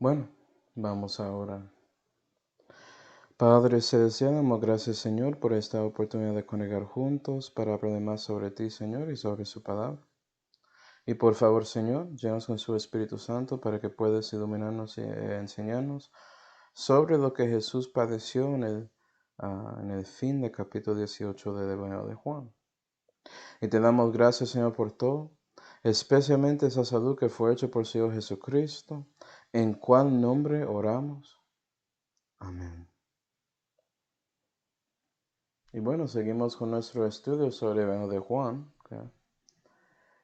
Bueno, vamos a orar. Padre Celestial, damos gracias, Señor, por esta oportunidad de congregar juntos para aprender más sobre ti, Señor, y sobre su palabra. Y por favor, Señor, llénanos con su Espíritu Santo para que puedas iluminarnos y enseñarnos sobre lo que Jesús padeció en el fin del capítulo 18 del Evangelio de Juan. Y te damos gracias, Señor, por todo, especialmente esa salud que fue hecha por Señor Jesucristo, en cual nombre oramos. Amén. Y bueno, seguimos con nuestro estudio sobre el Evangelio de Juan.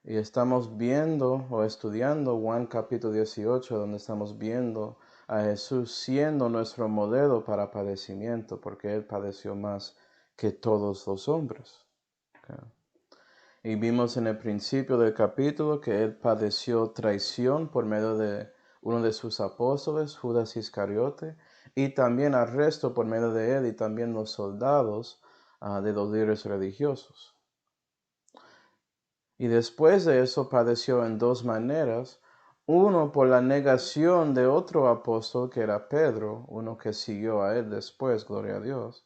Y estamos viendo o estudiando Juan capítulo 18, donde estamos viendo a Jesús siendo nuestro modelo para padecimiento, porque Él padeció más que todos los hombres. Y vimos en el principio del capítulo que Él padeció traición por medio de uno de sus apóstoles, Judas Iscariote, y también arresto por medio de Él y también los soldados de los líderes religiosos. Y después de eso padeció en dos maneras. Uno por la negación de otro apóstol que era Pedro, uno que siguió a él después, gloria a Dios,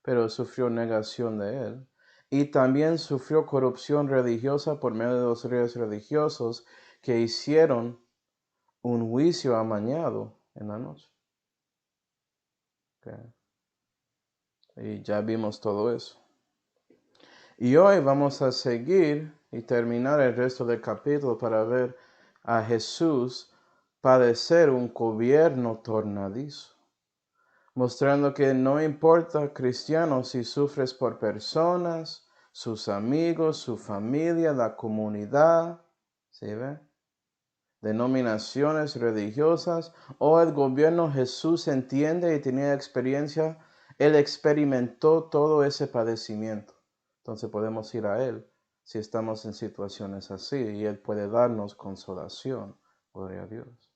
pero sufrió negación de él. Y también sufrió corrupción religiosa por medio de los líderes religiosos que hicieron un juicio amañado en la noche. Y ya vimos todo eso. Y hoy vamos a seguir y terminar el resto del capítulo para ver a Jesús padecer un gobierno tornadizo, mostrando que no importa, cristiano, si sufres por personas, sus amigos, su familia, la comunidad, ¿sí ve? Denominaciones religiosas o el gobierno, Jesús entiende y tenía experiencia, Él experimentó todo ese padecimiento. Entonces podemos ir a Él si estamos en situaciones así y Él puede darnos consolación. Gloria a Dios.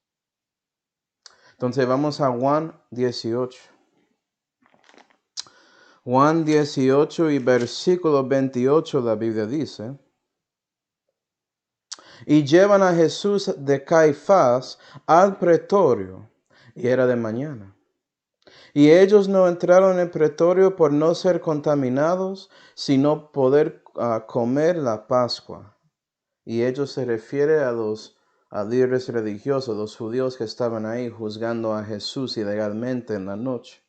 Entonces vamos a Juan 18. Juan 18 y versículo 28 la Biblia dice: Y llevan a Jesús de Caifás al pretorio, y era de mañana. Y ellos no entraron en el pretorio por no ser contaminados, sino poder comer la Pascua. Y ellos se refiere a los líderes religiosos, los judíos que estaban ahí juzgando a Jesús ilegalmente en la noche.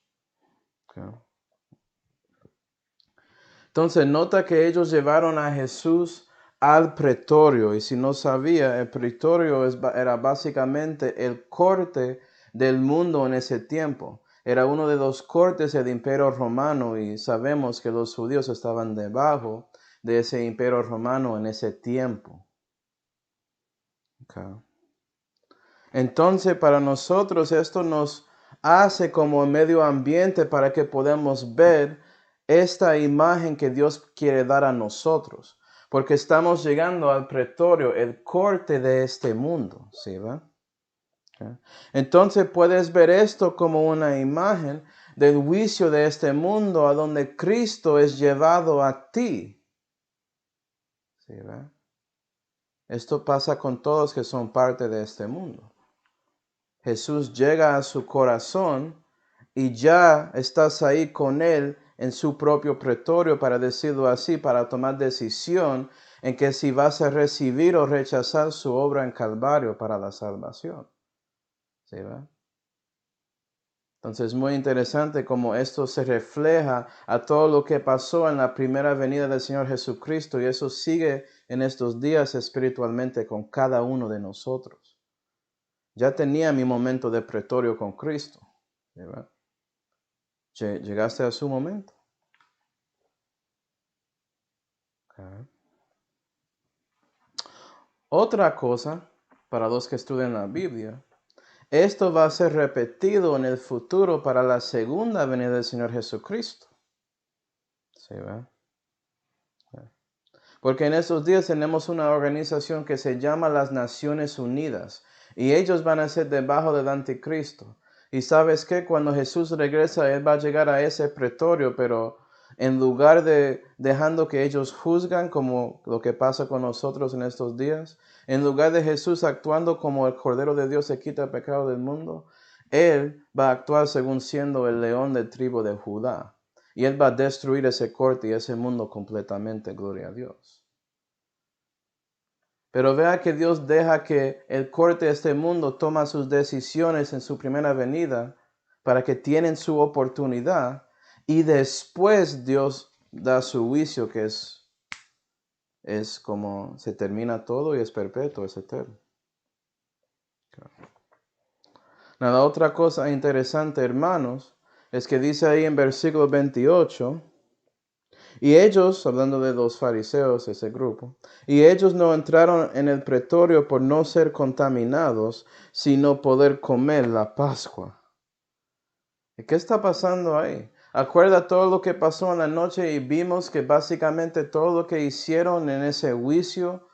Entonces nota que ellos llevaron a Jesús al pretorio. Y si no sabía, el pretorio era básicamente el corte del mundo en ese tiempo. Era uno de los cortes del imperio romano y sabemos que los judíos estaban debajo de ese imperio romano en ese tiempo. Entonces para nosotros esto nos hace como medio ambiente para que podamos ver esta imagen que Dios quiere dar a nosotros. Porque estamos llegando al pretorio, el corte de este mundo, ¿sí va? Entonces puedes ver esto como una imagen del juicio de este mundo a donde Cristo es llevado a ti. ¿Sí va? Esto pasa con todos que son parte de este mundo. Jesús llega a su corazón y ya estás ahí con Él en su propio pretorio, para decirlo así, para tomar decisión en que si vas a recibir o rechazar su obra en Calvario para la salvación. ¿Sí va? Entonces es muy interesante cómo esto se refleja a todo lo que pasó en la primera venida del Señor Jesucristo, y eso sigue en estos días espiritualmente con cada uno de nosotros. Ya tenía mi momento de pretorio con Cristo. ¿Verdad? Llegaste a su momento. Otra cosa, para los que estudian la Biblia, esto va a ser repetido en el futuro para la segunda venida del Señor Jesucristo. ¿Sí, va? Porque en estos días tenemos una organización que se llama las Naciones Unidas, y ellos van a ser debajo del anticristo. Y sabes que cuando Jesús regresa, Él va a llegar a ese pretorio, pero en lugar de dejando que ellos juzgan como lo que pasa con nosotros en estos días, en lugar de Jesús actuando como el Cordero de Dios que quita el pecado del mundo, Él va a actuar según siendo el león del tribu de Judá. Y Él va a destruir ese corte y ese mundo completamente, gloria a Dios. Pero vea que Dios deja que el corte de este mundo toma sus decisiones en su primera venida para que tienen su oportunidad y después Dios da su juicio que es como se termina todo y es perpetuo, es eterno. La otra cosa interesante, hermanos, es que dice ahí en versículo 28, y ellos, hablando de los fariseos, ese grupo, y ellos no entraron en el pretorio por no ser contaminados, sino poder comer la Pascua. ¿Y qué está pasando ahí? Acuerda todo lo que pasó en la noche y vimos que básicamente todo lo que hicieron en ese juicio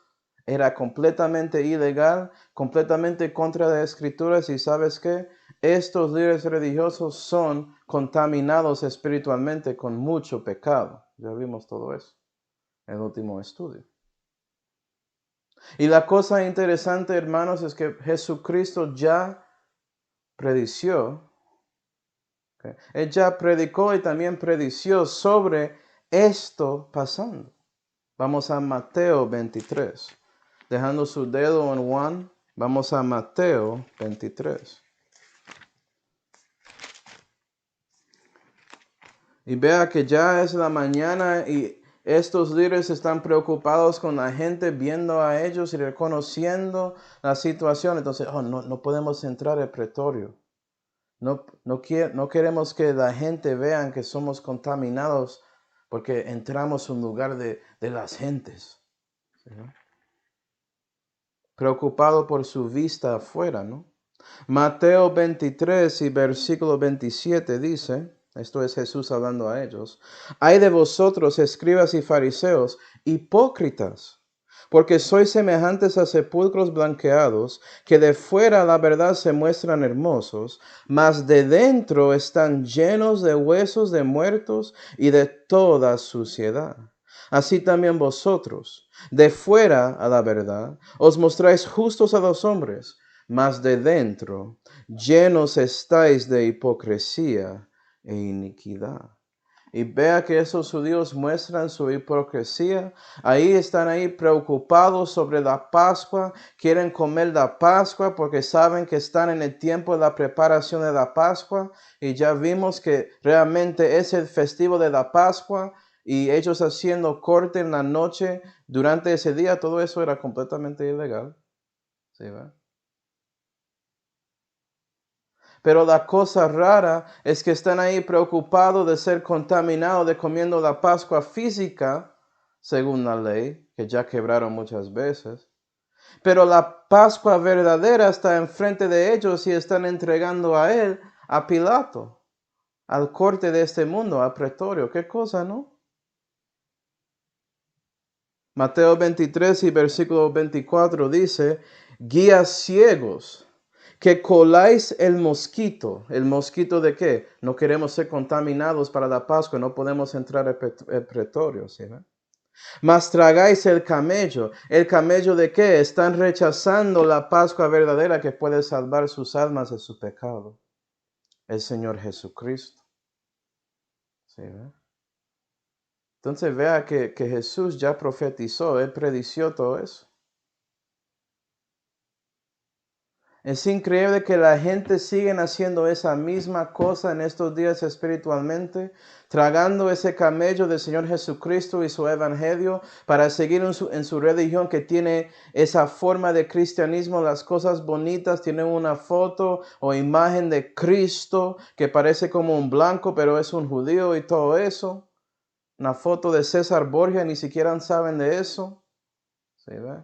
era completamente ilegal, completamente contra las escrituras. Y ¿sabes qué? Estos líderes religiosos son contaminados espiritualmente con mucho pecado. Ya vimos todo eso en el último estudio. Y la cosa interesante, hermanos, es que Jesucristo ya predició. Él ya predicó y también predició sobre esto pasando. Vamos a Mateo 23. Dejando su dedo en Juan, vamos a Mateo 23. Y vea que ya es la mañana y estos líderes están preocupados con la gente, viendo a ellos y reconociendo la situación. Entonces, no podemos entrar al pretorio. No queremos que la gente vean que somos contaminados porque entramos en un lugar de las gentes. ¿Sí? Preocupado por su vista afuera, ¿no? Mateo 23 y versículo 27 dice, esto es Jesús hablando a ellos, «Ay de vosotros, escribas y fariseos, hipócritas, porque sois semejantes a sepulcros blanqueados, que de fuera la verdad se muestran hermosos, mas de dentro están llenos de huesos de muertos y de toda suciedad. Así también vosotros, de fuera a la verdad, os mostráis justos a los hombres, mas de dentro llenos estáis de hipocresía e iniquidad». Y vea que esos judíos muestran su hipocresía. Ahí están ahí preocupados sobre la Pascua. Quieren comer la Pascua porque saben que están en el tiempo de la preparación de la Pascua. Y ya vimos que realmente es el festivo de la Pascua. Y ellos haciendo corte en la noche durante ese día, todo eso era completamente ilegal. ¿Sí, va? Pero la cosa rara es que están ahí preocupados de ser contaminados de comiendo la Pascua física, según la ley, que ya quebraron muchas veces. Pero la Pascua verdadera está enfrente de ellos y están entregando a él, a Pilato, al corte de este mundo, al pretorio. ¿Qué cosa, no? Mateo 23 y versículo 24 dice, guías ciegos, que coláis el mosquito. ¿El mosquito de qué? No queremos ser contaminados para la Pascua, no podemos entrar al pretorio, ¿sí? Mas tragáis el camello. ¿El camello de qué? Están rechazando la Pascua verdadera que puede salvar sus almas de su pecado. El Señor Jesucristo. ¿Sí? Entonces vea que Jesús ya profetizó, Él predició todo eso. Es increíble que la gente siga haciendo esa misma cosa en estos días espiritualmente, tragando ese camello del Señor Jesucristo y su evangelio para seguir en su religión que tiene esa forma de cristianismo, las cosas bonitas, tienen una foto o imagen de Cristo que parece como un blanco, pero es un judío y todo eso. Una foto de César Borgia, ni siquiera saben de eso. ¿Sí, ve?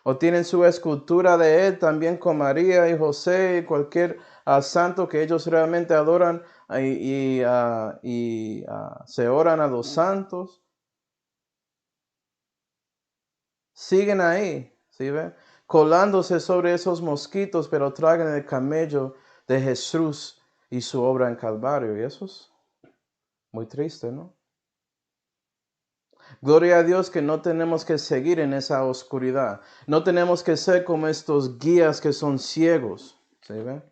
O tienen su escultura de él también con María y José y cualquier santo que ellos realmente adoran se oran a los santos. Siguen ahí, ¿sí ve? Colándose sobre esos mosquitos, pero tragan el camello de Jesús y su obra en Calvario. Y eso es muy triste, ¿no? Gloria a Dios que no tenemos que seguir en esa oscuridad. No tenemos que ser como estos guías que son ciegos. ¿Sí ve?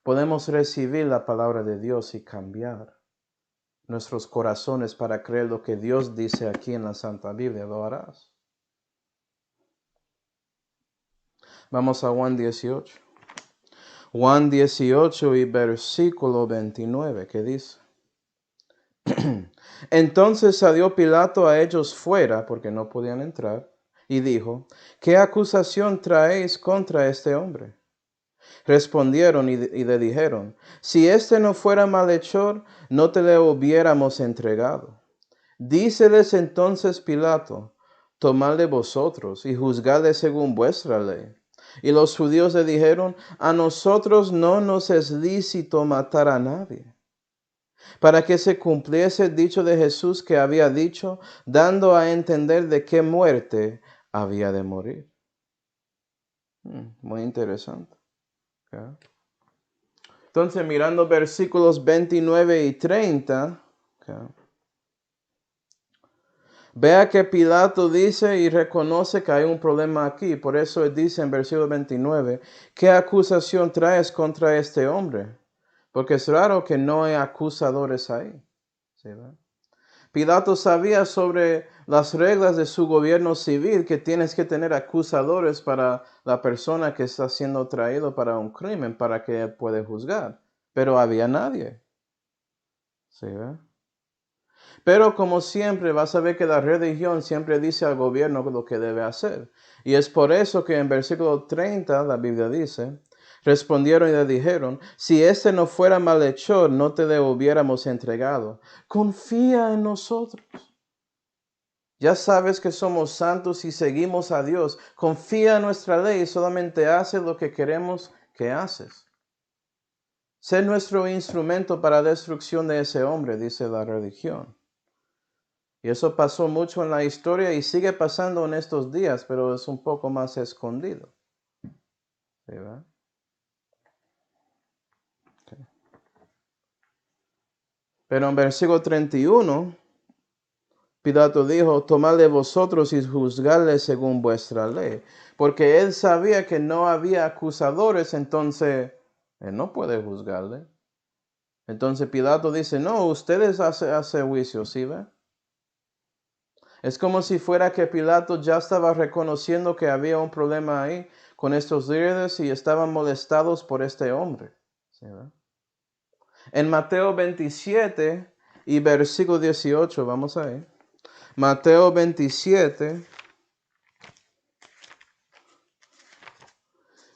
Podemos recibir la palabra de Dios y cambiar nuestros corazones para creer lo que Dios dice aquí en la Santa Biblia. Lo harás. Vamos a Juan 18. Juan 18 y versículo 29, ¿qué dice? Entonces salió Pilato a ellos fuera, porque no podían entrar, y dijo, ¿qué acusación traéis contra este hombre? Respondieron y le dijeron, si éste no fuera malhechor, no te le hubiéramos entregado. Díceles entonces Pilato, tomadle vosotros y juzgadle según vuestra ley. Y los judíos le dijeron, a nosotros no nos es lícito matar a nadie, para que se cumpliese el dicho de Jesús que había dicho, dando a entender de qué muerte había de morir. Muy interesante. Okay. Entonces, mirando versículos 29 y 30, okay, vea que Pilato dice y reconoce que hay un problema aquí. Por eso él dice en versículo 29, ¿qué acusación traes contra este hombre? Porque es raro que no hay acusadores ahí. ¿Sí, verdad? Pilato sabía sobre las reglas de su gobierno civil, que tienes que tener acusadores para la persona que está siendo traído para un crimen, para que él pueda juzgar. Pero había nadie. ¿Sí, verdad? Pero como siempre, vas a ver que la religión siempre dice al gobierno lo que debe hacer. Y es por eso que en versículo 30 la Biblia dice, respondieron y le dijeron, si este no fuera malhechor, no te le hubiéramos entregado. Confía en nosotros. Ya sabes que somos santos y seguimos a Dios. Confía en nuestra ley y solamente hace lo que queremos que haces. Sé nuestro instrumento para la destrucción de ese hombre, dice la religión. Y eso pasó mucho en la historia y sigue pasando en estos días, pero es un poco más escondido. ¿Sí, verdad? Okay. Pero en versículo 31, Pilato dijo, tomadle vosotros y juzgadle según vuestra ley. Porque él sabía que no había acusadores, entonces él no puede juzgarle. Entonces Pilato dice, no, ustedes hacen juicio, ¿sí ve? Es como si fuera que Pilato ya estaba reconociendo que había un problema ahí con estos líderes y estaban molestados por este hombre. ¿Sí, ve? En Mateo 27 y versículo 18, vamos a ver. Mateo 27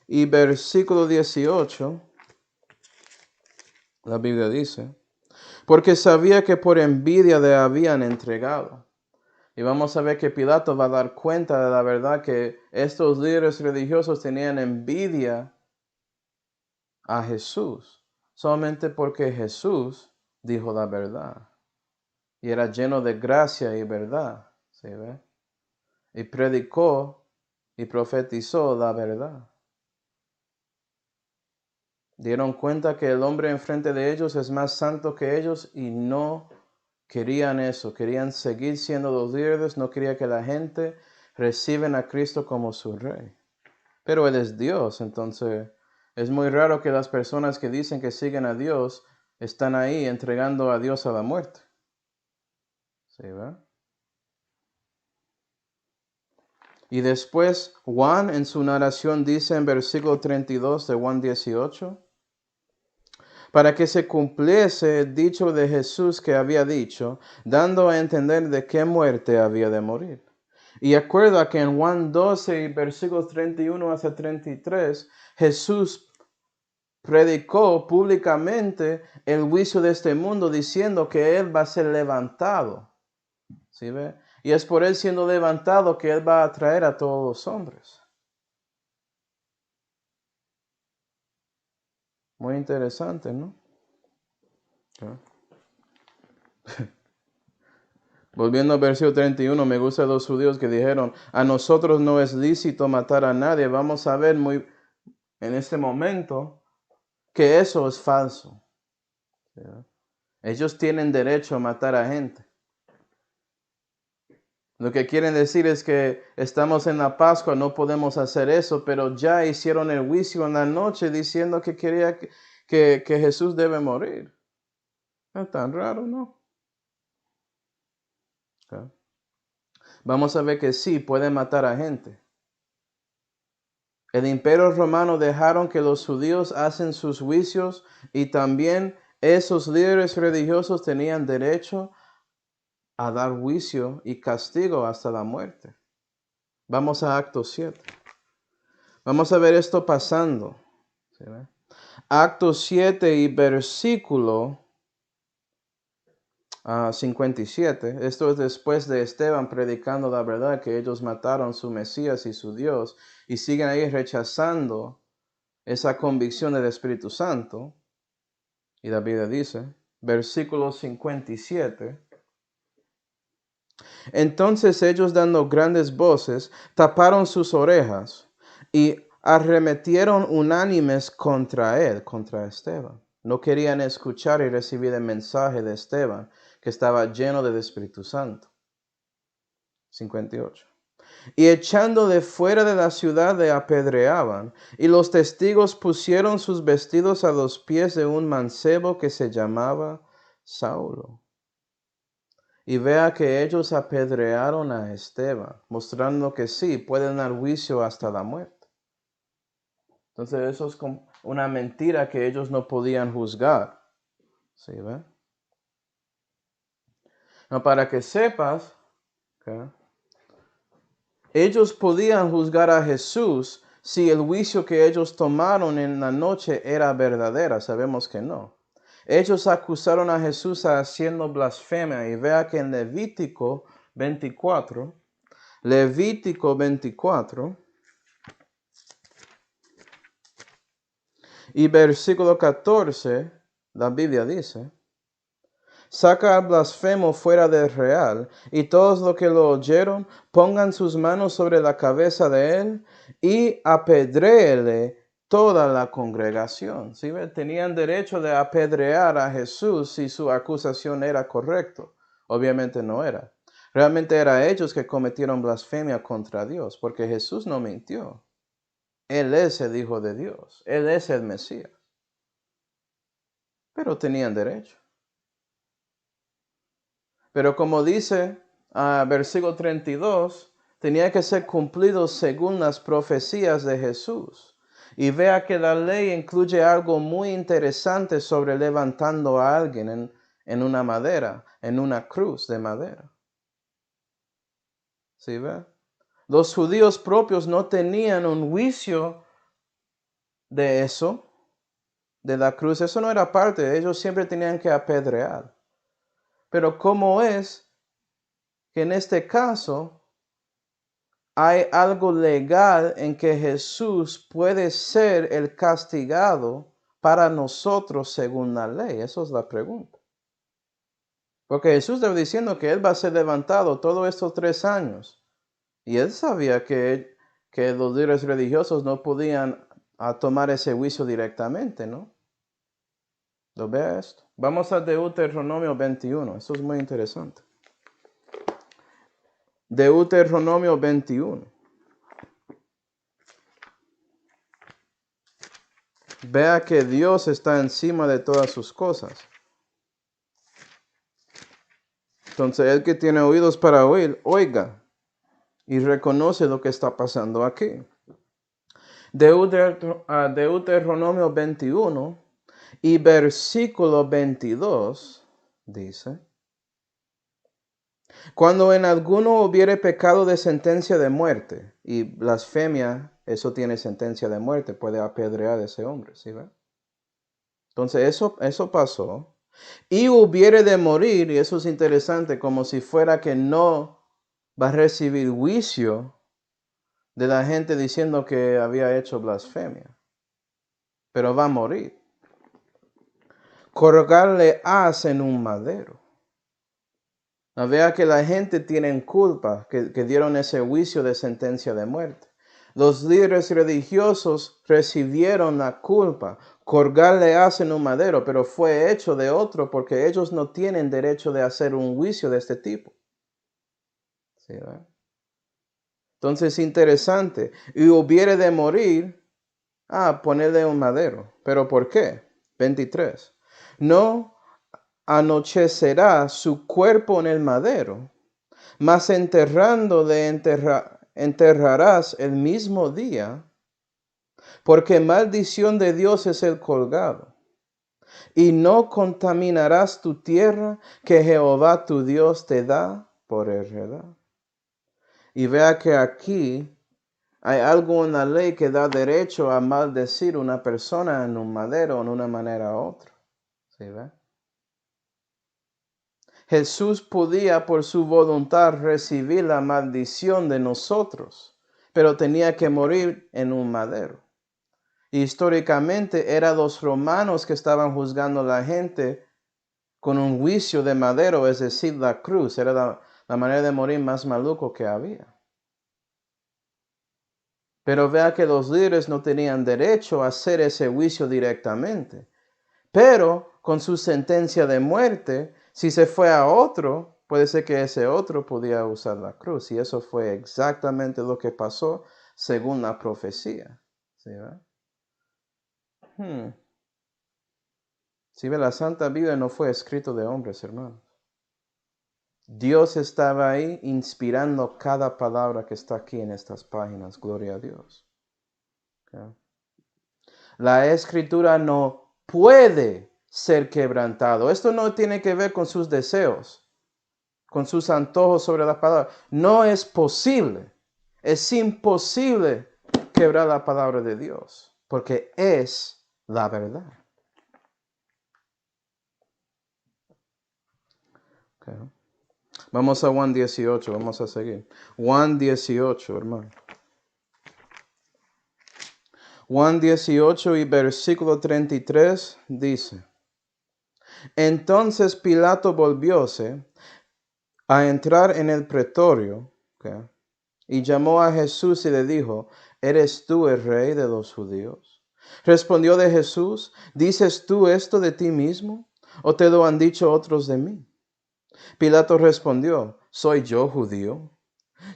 y versículo 18, la Biblia dice, porque sabía que por envidia le habían entregado. Y vamos a ver que Pilato va a dar cuenta de la verdad que estos líderes religiosos tenían envidia a Jesús, solamente porque Jesús dijo la verdad. Y era lleno de gracia y verdad, ¿sí ve? Y predicó y profetizó la verdad. Dieron cuenta que el hombre enfrente de ellos es más santo que ellos y no querían eso. Querían seguir siendo los líderes, no quería que la gente reciban a Cristo como su rey. Pero Él es Dios, entonces es muy raro que las personas que dicen que siguen a Dios están ahí entregando a Dios a la muerte. ¿Sí, verdad? Y después Juan en su narración dice en versículo 32 de Juan 18, para que se cumpliese el dicho de Jesús que había dicho, dando a entender de qué muerte había de morir. Y acuerda que en Juan 12, versículos 31 hasta 33, Jesús predicó públicamente el juicio de este mundo diciendo que Él va a ser levantado. ¿Sí ve? Y es por Él siendo levantado que Él va a traer a todos los hombres. Muy interesante, ¿no? Okay. Volviendo al versículo 31, me gustan los judíos que dijeron, a nosotros no es lícito matar a nadie. Vamos a ver en este momento que eso es falso. ¿Sí? Ellos tienen derecho a matar a gente. Lo que quieren decir es que estamos en la Pascua, no podemos hacer eso, pero ya hicieron el juicio en la noche diciendo que quería que Jesús debe morir. No es tan raro, ¿no? Okay. Vamos a ver que sí, puede matar a gente. El imperio romano dejaron que los judíos hacen sus juicios y también esos líderes religiosos tenían derecho a dar juicio y castigo hasta la muerte. Vamos a Actos 7. Vamos a ver esto pasando. ¿Sí, ve? Actos 7 y versículo 57. Esto es después de Esteban predicando la verdad que ellos mataron su Mesías y su Dios y siguen ahí rechazando esa convicción del Espíritu Santo. Y la Biblia dice, versículo 57. Entonces ellos dando grandes voces, taparon sus orejas y arremetieron unánimes contra él, contra Esteban. No querían escuchar y recibir el mensaje de Esteban, que estaba lleno del Espíritu Santo. 58. Y echándole fuera de la ciudad le apedreaban, y los testigos pusieron sus vestidos a los pies de un mancebo que se llamaba Saulo. Y vea que ellos apedrearon a Esteban, mostrando que sí, pueden dar juicio hasta la muerte. Entonces eso es como una mentira que ellos no podían juzgar. ¿Sí, ve? No, para que sepas, ¿okay? Ellos podían juzgar a Jesús si el juicio que ellos tomaron en la noche era verdadera. Sabemos que no. Ellos acusaron a Jesús haciendo blasfemia. Y vea que en Levítico 24, y versículo 14, la Biblia dice, saca al blasfemo fuera del real, y todos los que lo oyeron pongan sus manos sobre la cabeza de él y apedréele toda la congregación. ¿Sí? Tenían derecho de apedrear a Jesús si su acusación era correcta. Obviamente no era. Realmente era ellos que cometieron blasfemia contra Dios, porque Jesús no mintió. Él es el Hijo de Dios. Él es el Mesías. Pero tenían derecho. Pero como dice versículo 32, tenía que ser cumplido según las profecías de Jesús. Y vea que la ley incluye algo muy interesante sobre levantando a alguien en una madera, en una cruz de madera. ¿Sí ve? Los judíos propios no tenían un juicio de eso, de la cruz. Eso no era parte, ellos siempre tenían que apedrear. Pero ¿cómo es que en este caso hay algo legal en que Jesús puede ser el castigado para nosotros según la ley? Esa es la pregunta. Porque Jesús está diciendo que Él va a ser levantado todos estos 3 años. Y Él sabía que los líderes religiosos no podían tomar ese juicio directamente, ¿no? ¿Lo vea esto? Vamos a Deuteronomio 21. Esto es muy interesante. Deuteronomio 21. Vea que Dios está encima de todas sus cosas. Entonces, el que tiene oídos para oír, oiga y reconoce lo que está pasando aquí. Deuteronomio 21 y versículo 22 dice, cuando en alguno hubiere pecado de sentencia de muerte, y blasfemia, eso tiene sentencia de muerte, puede apedrear a ese hombre, ¿sí ve? Entonces eso pasó, y hubiere de morir, y eso es interesante, como si fuera que no va a recibir juicio de la gente diciendo que había hecho blasfemia, pero va a morir. Colgarle haz en un madero. Vea que la gente tiene culpa, que dieron ese juicio de sentencia de muerte. Los líderes religiosos recibieron la culpa. Colgarle haz en un madero, pero fue hecho de otro porque ellos no tienen derecho de hacer un juicio de este tipo. ¿Sí? ¿Sí, verdad? Entonces, interesante. Y hubiere de morir, ponerle un madero. ¿Pero por qué? 23. No anochecerá su cuerpo en el madero, mas enterrarás el mismo día, porque maldición de Dios es el colgado. Y no contaminarás tu tierra que Jehová tu Dios te da por heredad. Y vea que aquí hay algo en la ley que da derecho a maldecir una persona en un madero en una manera u otra. ¿Sí ve? Jesús podía por su voluntad recibir la maldición de nosotros, pero tenía que morir en un madero. Históricamente eran los romanos que estaban juzgando a la gente con un juicio de madero, es decir, la cruz. Era la manera de morir más maluco que había. Pero vea que los líderes no tenían derecho a hacer ese juicio directamente. Pero con su sentencia de muerte, si se fue a otro, puede ser que ese otro podía usar la cruz. Y eso fue exactamente lo que pasó según la profecía. ¿Sí, verdad? Si ve, la Santa Biblia no fue escrito de hombres, hermanos. Dios estaba ahí inspirando cada palabra que está aquí en estas páginas. Gloria a Dios. Okay. La escritura no puede ser quebrantado. Esto no tiene que ver con sus deseos, con sus antojos sobre la palabra. No es posible. Es imposible quebrar la palabra de Dios, porque es la verdad. Okay. Vamos a Juan 18, vamos a seguir. Juan 18, hermano. Juan 18 y versículo 33 dice: Entonces Pilato volvióse a entrar en el pretorio, okay, y llamó a Jesús y le dijo: ¿Eres tú el rey de los judíos? Respondió de Jesús: ¿Dices tú esto de ti mismo, o te lo han dicho otros de mí? Pilato respondió: ¿Soy yo judío?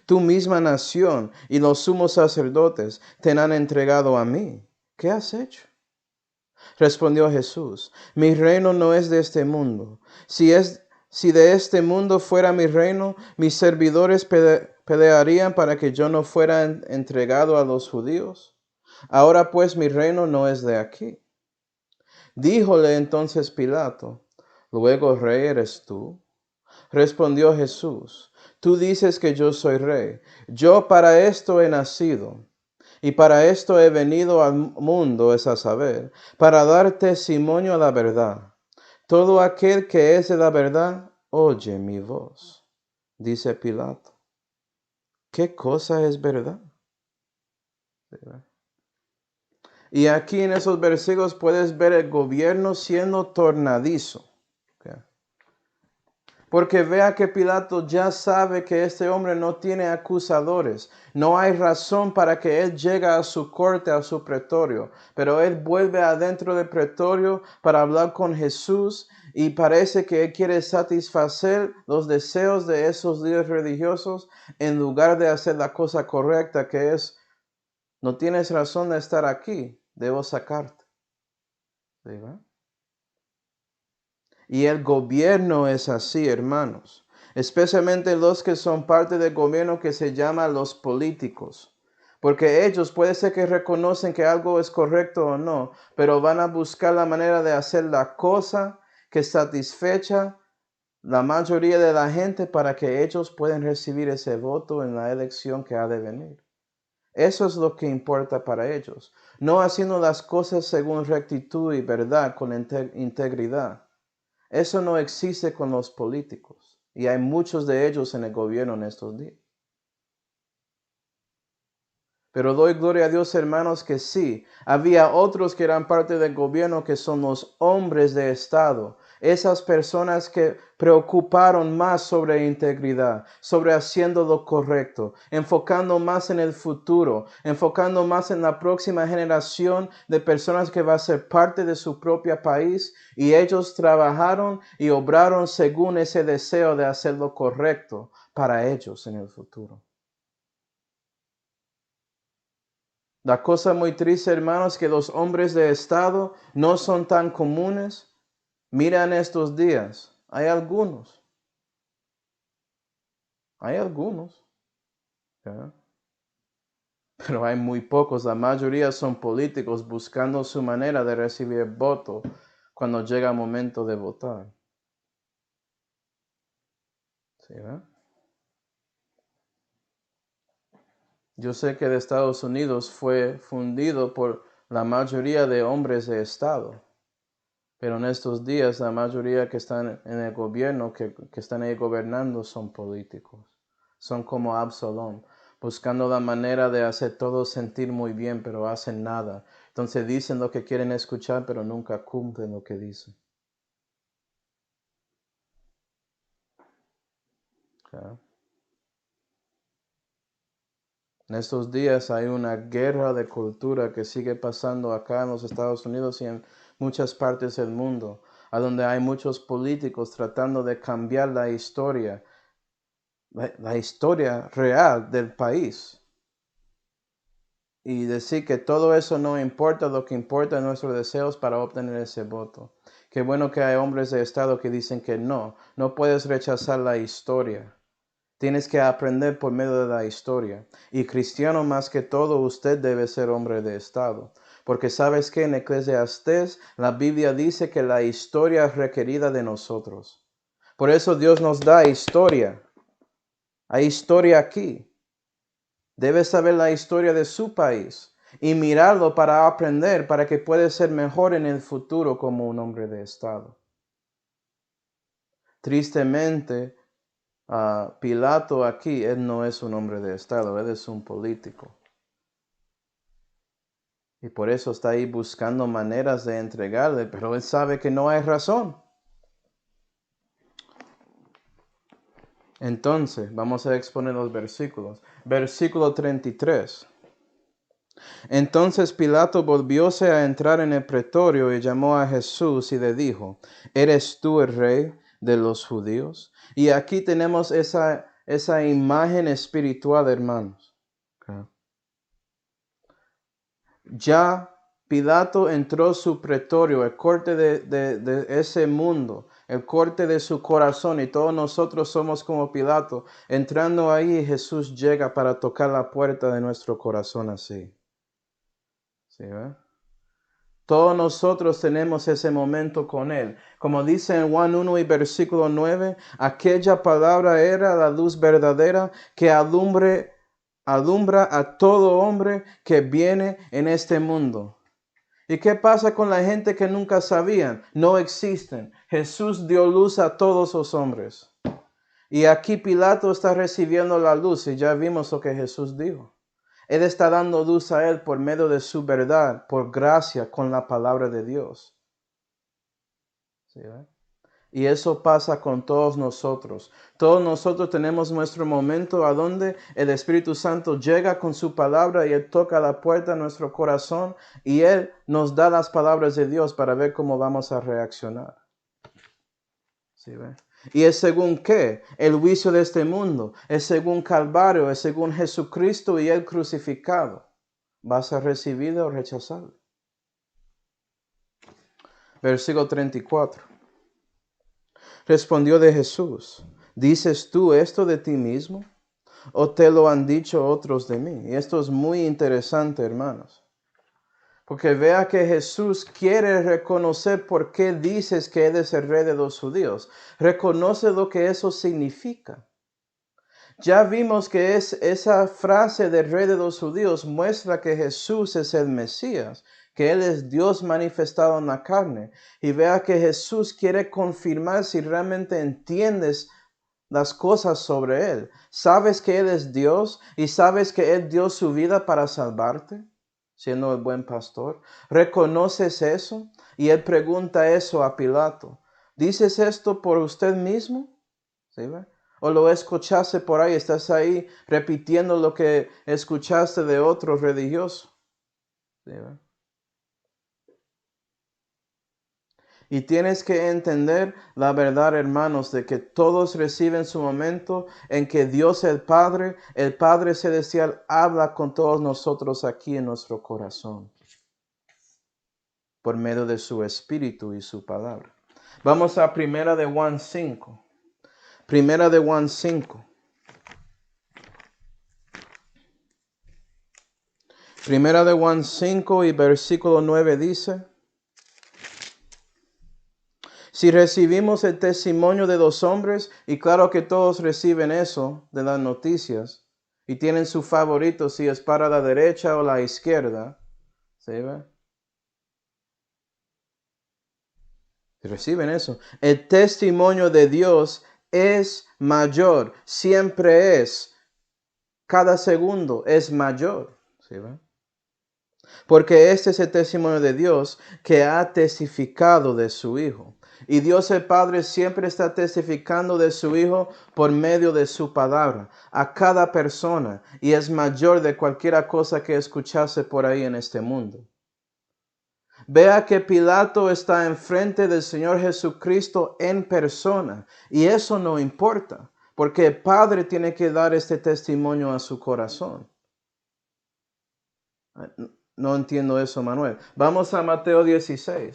Tu misma nación y los sumos sacerdotes te han entregado a mí. ¿Qué has hecho? Respondió Jesús: Mi reino no es de este mundo. Si de este mundo fuera mi reino, mis servidores pelearían para que yo no fuera entregado a los judíos. Ahora pues mi reino no es de aquí. Díjole entonces Pilato: ¿Luego rey eres tú? Respondió Jesús: Tú dices que yo soy rey. Yo para esto he nacido, y para esto he venido al mundo, es a saber, para dar testimonio a la verdad. Todo aquel que es de la verdad, oye mi voz. Dice Pilato: ¿Qué cosa es verdad? Y aquí en esos versículos puedes ver el gobierno siendo tornadizo. Porque vea que Pilato ya sabe que este hombre no tiene acusadores. No hay razón para que él llegue a su corte, a su pretorio. Pero él vuelve adentro del pretorio para hablar con Jesús y parece que él quiere satisfacer los deseos de esos líderes religiosos en lugar de hacer la cosa correcta, que es: no tienes razón de estar aquí, debo sacarte. ¿Sí, va? Y el gobierno es así, hermanos. Especialmente los que son parte del gobierno que se llama los políticos. Porque ellos puede ser que reconocen que algo es correcto o no, pero van a buscar la manera de hacer la cosa que satisfecha la mayoría de la gente para que ellos puedan recibir ese voto en la elección que ha de venir. Eso es lo que importa para ellos. No haciendo las cosas según rectitud y verdad, con integridad. Eso no existe con los políticos. Y hay muchos de ellos en el gobierno en estos días. Pero doy gloria a Dios, hermanos, que sí. Había otros que eran parte del gobierno que son los hombres de Estado. Esas personas que preocuparon más sobre integridad, sobre haciendo lo correcto, enfocando más en el futuro, enfocando más en la próxima generación de personas que va a ser parte de su propio país. Y ellos trabajaron y obraron según ese deseo de hacer lo correcto, para ellos en el futuro. La cosa muy triste, hermanos, que los hombres de Estado no son tan comunes. Miran estos días. Hay algunos. ¿Ya? Pero hay muy pocos. La mayoría son políticos buscando su manera de recibir voto cuando llega el momento de votar. ¿Sí, ¿verdad? Yo sé que de Estados Unidos fue fundido por la mayoría de hombres de Estado, pero en estos días la mayoría que están en el gobierno, que están ahí gobernando, son políticos. Son como Absalom, buscando la manera de hacer todo sentir muy bien, pero hacen nada. Entonces dicen lo que quieren escuchar, pero nunca cumplen lo que dicen. ¿Okay? En estos días hay una guerra de cultura que sigue pasando acá en los Estados Unidos y en muchas partes del mundo, a donde hay muchos políticos tratando de cambiar la historia real del país. Y decir que todo eso no importa, lo que importa es nuestros deseos para obtener ese voto. Qué bueno que hay hombres de Estado que dicen que no puedes rechazar la historia. Tienes que aprender por medio de la historia. Y cristiano más que todo, usted debe ser hombre de Estado. Porque sabes que en Eclesiastés la Biblia dice que la historia es requerida de nosotros. Por eso Dios nos da historia. Hay historia aquí. Debes saber la historia de su país y mirarlo para aprender, para que pueda ser mejor en el futuro como un hombre de Estado. Tristemente, Pilato aquí, él no es un hombre de Estado, él es un político. Y por eso está ahí buscando maneras de entregarle, pero él sabe que no hay razón. Entonces, vamos a exponer los versículos. Versículo 33. Entonces Pilato volvióse a entrar en el pretorio y llamó a Jesús y le dijo, ¿eres tú el rey de los judíos? Y aquí tenemos esa imagen espiritual, hermanos. Okay. Ya Pilato entró su pretorio, el corte de ese mundo, el corte de su corazón, y todos nosotros somos como Pilato. Entrando ahí, Jesús llega para tocar la puerta de nuestro corazón así. ¿Sí, Todos nosotros tenemos ese momento con Él. Como dice en Juan 1 y versículo 9, aquella palabra era la luz verdadera que alumbra a todo hombre que viene en este mundo. ¿Y qué pasa con la gente que nunca sabían? No existen. Jesús dio luz a todos los hombres. Y aquí Pilato está recibiendo la luz y ya vimos lo que Jesús dijo. Él está dando luz a él por medio de su verdad, por gracia, con la palabra de Dios. ¿Sí, Y eso pasa con todos nosotros. Todos nosotros tenemos nuestro momento a donde el Espíritu Santo llega con su palabra y Él toca la puerta de nuestro corazón y Él nos da las palabras de Dios para ver cómo vamos a reaccionar. ¿Sí, ¿Y es según qué? El juicio de este mundo. Es según Calvario, es según Jesucristo y Él crucificado. ¿Vas a recibirlo o rechazarlo? Versículo 34. Respondió de Jesús, ¿dices tú esto de ti mismo? ¿O te lo han dicho otros de mí? Y esto es muy interesante, hermanos. Porque vea que Jesús quiere reconocer por qué dices que Él es el rey de los judíos. Reconoce lo que eso significa. Ya vimos que esa frase del rey de los judíos muestra que Jesús es el Mesías, que Él es Dios manifestado en la carne. Y vea que Jesús quiere confirmar si realmente entiendes las cosas sobre Él. ¿Sabes que Él es Dios y sabes que Él dio su vida para salvarte, siendo el buen pastor? ¿Reconoces eso? Y Él pregunta eso a Pilato. ¿Dices esto por usted mismo? ¿Sí, ve? O lo escuchaste por ahí, estás ahí repitiendo lo que escuchaste de otro religioso. ¿Sí, Y tienes que entender la verdad, hermanos, de que todos reciben su momento en que Dios el Padre Celestial, habla con todos nosotros aquí en nuestro corazón, por medio de su Espíritu y su palabra. Vamos a Primera de Juan 5. Primera de Juan 5. Primera de Juan 5 y versículo 9 dice: si recibimos el testimonio de dos hombres, y claro que todos reciben eso de las noticias, y tienen su favorito si es para la derecha o la izquierda, ¿sí ve? Reciben eso. El testimonio de Dios es mayor, siempre es, cada segundo es mayor, ¿sí ve? Porque este es el testimonio de Dios que ha testificado de su Hijo. Y Dios el Padre siempre está testificando de su Hijo por medio de su palabra a cada persona. Y es mayor de cualquier cosa que escuchase por ahí en este mundo. Vea que Pilato está enfrente del Señor Jesucristo en persona. Y eso no importa, porque el Padre tiene que dar este testimonio a su corazón. No entiendo eso, Manuel. Vamos a Mateo 16.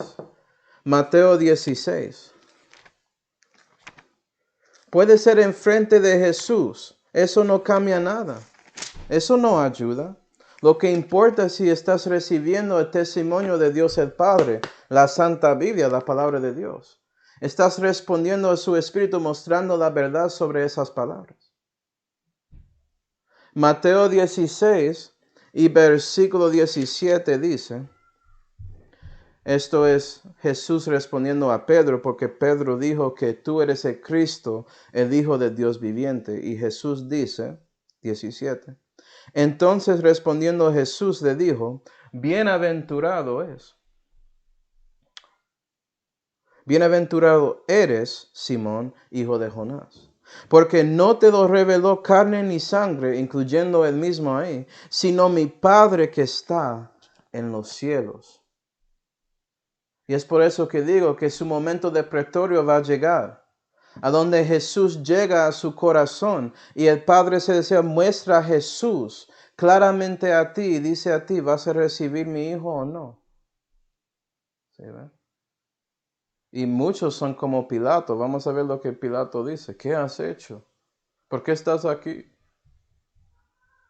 Mateo 16. Puede ser enfrente de Jesús. Eso no cambia nada. Eso no ayuda. Lo que importa es si estás recibiendo el testimonio de Dios el Padre, la Santa Biblia, la palabra de Dios. Estás respondiendo a su Espíritu mostrando la verdad sobre esas palabras. Mateo 16 y versículo 17 dice: esto es Jesús respondiendo a Pedro, porque Pedro dijo que tú eres el Cristo, el Hijo de Dios viviente. Y Jesús dice, 17, entonces respondiendo Jesús le dijo: bienaventurado eres, Simón, hijo de Jonás, porque no te lo reveló carne ni sangre, incluyendo él mismo ahí, sino mi Padre que está en los cielos. Y es por eso que digo que su momento de pretorio va a llegar, a donde Jesús llega a su corazón y el Padre Celestial muestra a Jesús claramente a ti y dice a ti: ¿vas a recibir mi hijo o no? ¿Sí, ve? Y muchos son como Pilato. Vamos a ver lo que Pilato dice. ¿Qué has hecho? ¿Por qué estás aquí?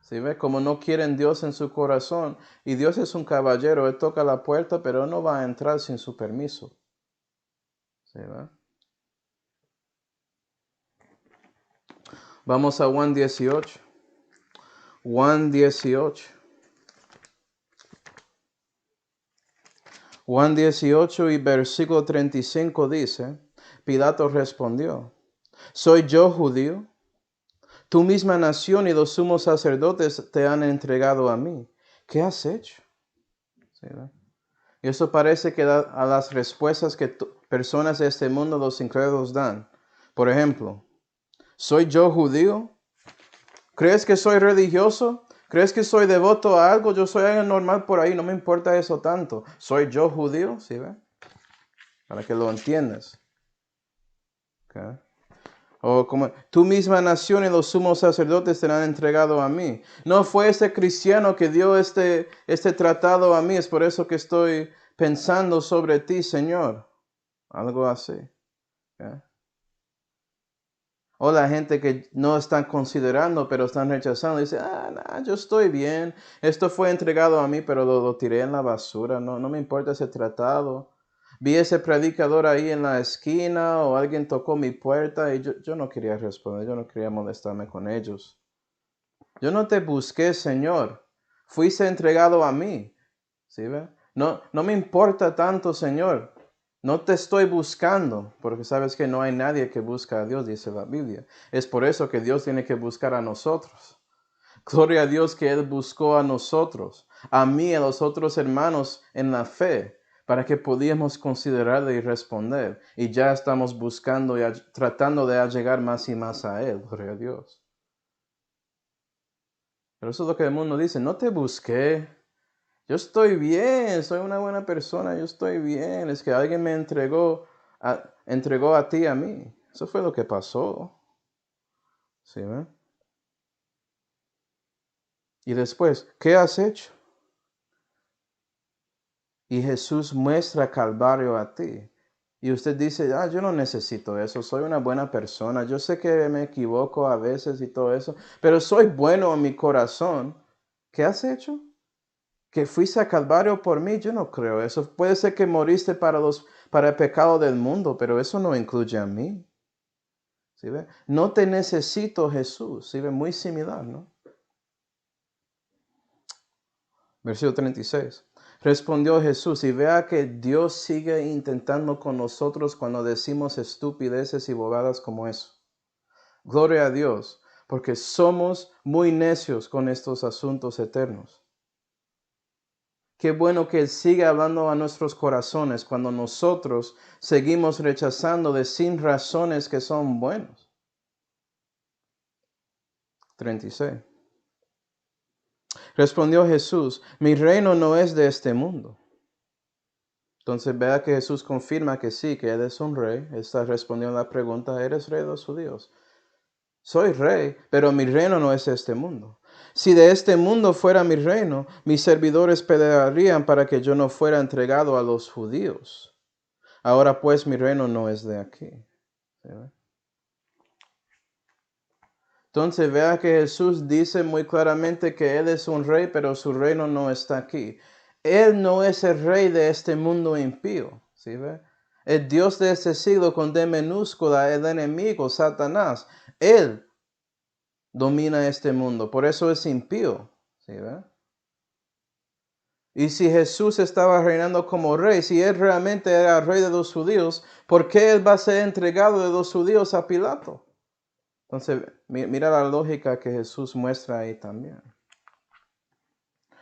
¿Sí, ve? Como no quieren Dios en su corazón. Y Dios es un caballero. Él toca la puerta, pero no va a entrar sin su permiso. ¿Sí, ve? Vamos a Juan 18. Juan 18. Juan 18 y versículo 35 dice: Pilato respondió: ¿soy yo judío? Tu misma nación y los sumos sacerdotes te han entregado a mí. ¿Qué has hecho? ¿Sí, no? Y eso parece que da a las respuestas que personas de este mundo, los incrédulos, dan. Por ejemplo, ¿soy yo judío? ¿Crees que soy religioso? ¿Crees que soy devoto a algo? Yo soy alguien normal por ahí, no me importa eso tanto. ¿Soy yo judío? ¿Sí ve? Para que lo entiendas. Okay. O como tu misma nación y los sumos sacerdotes te han entregado a mí. No fue ese cristiano que dio este tratado a mí, es por eso que estoy pensando sobre ti, Señor. Algo así. Okay. O la gente que no están considerando, pero están rechazando. Dice: no, yo estoy bien. Esto fue entregado a mí, pero lo tiré en la basura. No me importa ese tratado. Vi ese predicador ahí en la esquina o alguien tocó mi puerta y yo no quería responder. Yo no quería molestarme con ellos. Yo no te busqué, Señor. Fuiste entregado a mí. ¿Sí ve? No me importa tanto, Señor. No te estoy buscando, porque sabes que no hay nadie que busca a Dios, dice la Biblia. Es por eso que Dios tiene que buscar a nosotros. Gloria a Dios que Él buscó a nosotros, a mí y a los otros hermanos en la fe, para que pudiéramos considerarle y responder. Y ya estamos buscando y tratando de llegar más y más a Él, gloria a Dios. Pero eso es lo que el mundo dice: no te busqué. Yo estoy bien, soy una buena persona, yo estoy bien. Es que alguien me entregó a ti, a mí. Eso fue lo que pasó. ¿Sí, ve? Y después, ¿qué has hecho? Y Jesús muestra Calvario a ti. Y usted dice, yo no necesito eso, soy una buena persona. Yo sé que me equivoco a veces y todo eso, pero soy bueno en mi corazón. ¿Qué has hecho? ¿Que fuiste a Calvario por mí? Yo no creo eso. Puede ser que moriste para el pecado del mundo, pero eso no incluye a mí. ¿Sí ve? No te necesito, Jesús. ¿Sí ve? Muy similar, ¿no? Versículo 36. Respondió Jesús, y vea que Dios sigue intentando con nosotros cuando decimos estupideces y bobadas como eso. Gloria a Dios, porque somos muy necios con estos asuntos eternos. Qué bueno que Él sigue hablando a nuestros corazones cuando nosotros seguimos rechazando de sin razones que son buenos. 36. Respondió Jesús, mi reino no es de este mundo. Entonces vea que Jesús confirma que sí, que Él es un rey. Está respondiendo a la pregunta, ¿eres rey de los judíos? Soy rey, pero mi reino no es este mundo. Si de este mundo fuera mi reino, mis servidores pelearían para que yo no fuera entregado a los judíos. Ahora pues mi reino no es de aquí. ¿Sí? Entonces vea que Jesús dice muy claramente que Él es un rey, pero su reino no está aquí. Él no es el rey de este mundo impío. ¿Sí ve? El Dios de este siglo con D minúscula, el enemigo, Satanás. Él domina este mundo. Por eso es impío. ¿Sí ve? Y si Jesús estaba reinando como rey, si Él realmente era rey de los judíos, ¿por qué Él va a ser entregado de los judíos a Pilato? Entonces, mira la lógica que Jesús muestra ahí también.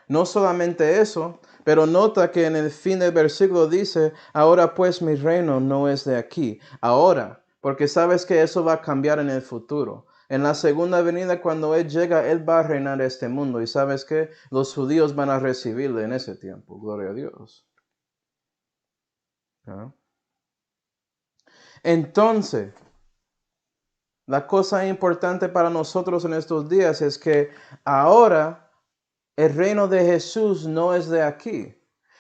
No solamente eso, pero nota que en el fin del versículo dice, ahora pues mi reino no es de aquí. Ahora, porque sabes que eso va a cambiar en el futuro. En la segunda venida, cuando Él llega, Él va a reinar este mundo. Y sabes que los judíos van a recibirle en ese tiempo. Gloria a Dios. ¿Ah? Entonces, la cosa importante para nosotros en estos días es que ahora el reino de Jesús no es de aquí.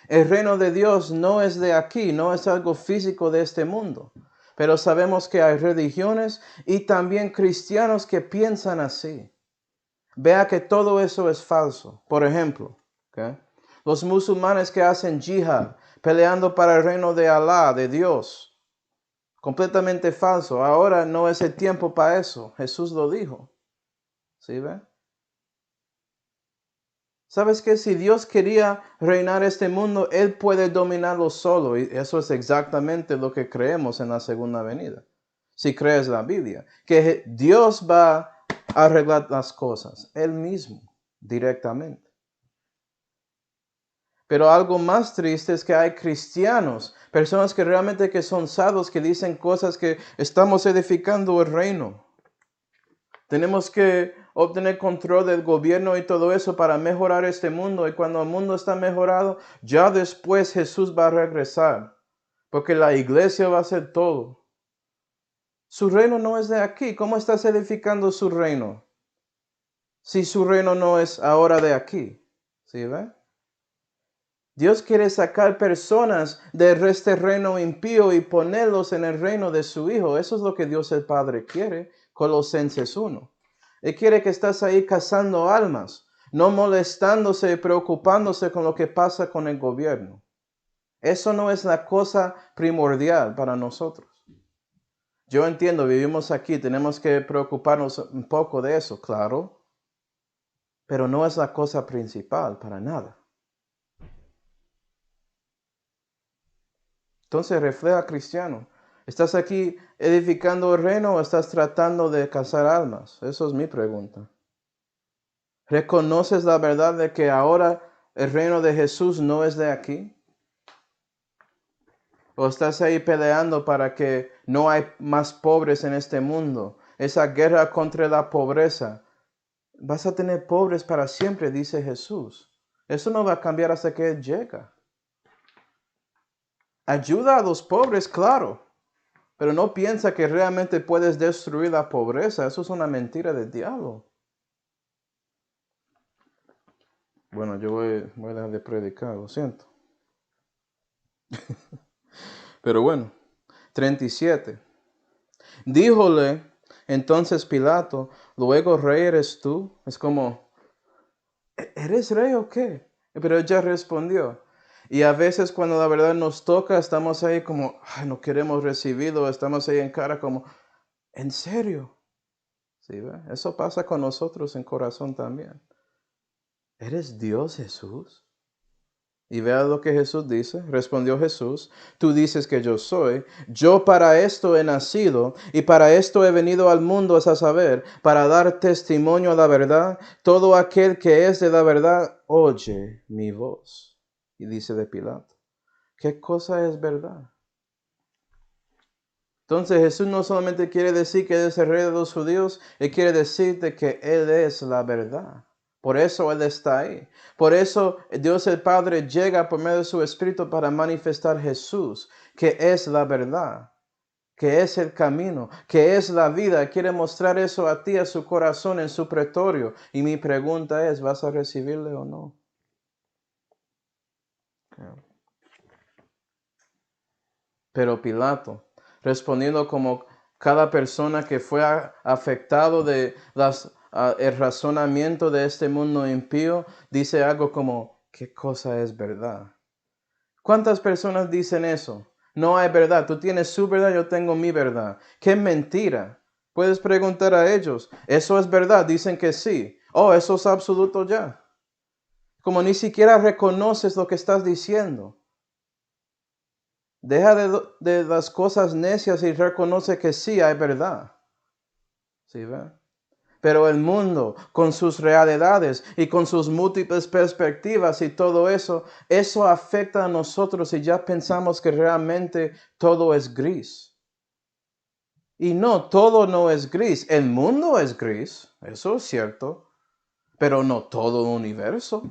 El reino de Dios no es de aquí, no es algo físico de este mundo. Pero sabemos que hay religiones y también cristianos que piensan así. Vea que todo eso es falso. Por ejemplo, ¿okay? Los musulmanes que hacen jihad, peleando para el reino de Alá, de Dios. Completamente falso. Ahora no es el tiempo para eso. Jesús lo dijo. ¿Sí ve? ¿Sabes qué? Si Dios quería reinar este mundo, Él puede dominarlo solo. Y eso es exactamente lo que creemos en la segunda venida. Si crees la Biblia. Que Dios va a arreglar las cosas. Él mismo, directamente. Pero algo más triste es que hay cristianos, personas que realmente que son salvos, que dicen cosas que estamos edificando el reino. Tenemos que obtener control del gobierno y todo eso para mejorar este mundo. Y cuando el mundo está mejorado, ya después Jesús va a regresar. Porque la iglesia va a hacer todo. Su reino no es de aquí. ¿Cómo estás edificando su reino? Si su reino no es ahora de aquí. ¿Sí ve? Dios quiere sacar personas de este reino impío y ponerlos en el reino de su Hijo. Eso es lo que Dios el Padre quiere. Colosenses 1. Él quiere que estás ahí cazando almas, no molestándose y preocupándose con lo que pasa con el gobierno. Eso no es la cosa primordial para nosotros. Yo entiendo, vivimos aquí, tenemos que preocuparnos un poco de eso, claro, pero no es la cosa principal para nada. Entonces, refleja cristiano. ¿Estás aquí edificando el reino o estás tratando de cazar almas? Eso es mi pregunta. ¿Reconoces la verdad de que ahora el reino de Jesús no es de aquí? ¿O estás ahí peleando para que no hay más pobres en este mundo? Esa guerra contra la pobreza. Vas a tener pobres para siempre, dice Jesús. Eso no va a cambiar hasta que Él llega. Ayuda a los pobres, claro, pero no piensa que realmente puedes destruir la pobreza. Eso es una mentira del diablo. Bueno, yo voy a dejar de predicar, lo siento. Pero bueno, 37. Díjole entonces Pilato, luego rey eres tú. Es como, ¿eres rey o qué? Pero ella respondió. Y a veces cuando la verdad nos toca, estamos ahí como, ay, no queremos recibirlo, estamos ahí en cara como, ¿en serio? ¿Sí, ve? Eso pasa con nosotros en corazón también. ¿Eres Dios, Jesús? Y vea lo que Jesús dice. Respondió Jesús, tú dices que yo soy. Yo para esto he nacido y para esto he venido al mundo, es a saber, para dar testimonio a la verdad. Todo aquel que es de la verdad oye mi voz. Y dice de Pilato, ¿qué cosa es verdad? Entonces Jesús no solamente quiere decir que Él es el rey de los judíos, Él quiere decirte que Él es la verdad. Por eso Él está ahí. Por eso Dios el Padre llega por medio de su Espíritu para manifestar Jesús, que es la verdad, que es el camino, que es la vida. Quiere mostrar eso a ti, a su corazón, en su pretorio. Y mi pregunta es, ¿vas a recibirle o no? Pero Pilato, respondiendo como cada persona que fue afectado de el razonamiento de este mundo impío, dice algo como, ¿qué cosa es verdad? ¿Cuántas personas dicen eso? No hay verdad, tú tienes su verdad, yo tengo mi verdad. ¡Qué mentira! Puedes preguntar a ellos, ¿eso es verdad? Dicen que sí. Oh, eso es absoluto ya. Como ni siquiera reconoces lo que estás diciendo. Deja de las cosas necias y reconoce que sí hay verdad. ¿Sí ve? Pero el mundo, con sus realidades y con sus múltiples perspectivas y todo eso, eso afecta a nosotros y ya pensamos que realmente todo es gris. Y no, todo no es gris. El mundo es gris, eso es cierto, pero no todo el universo.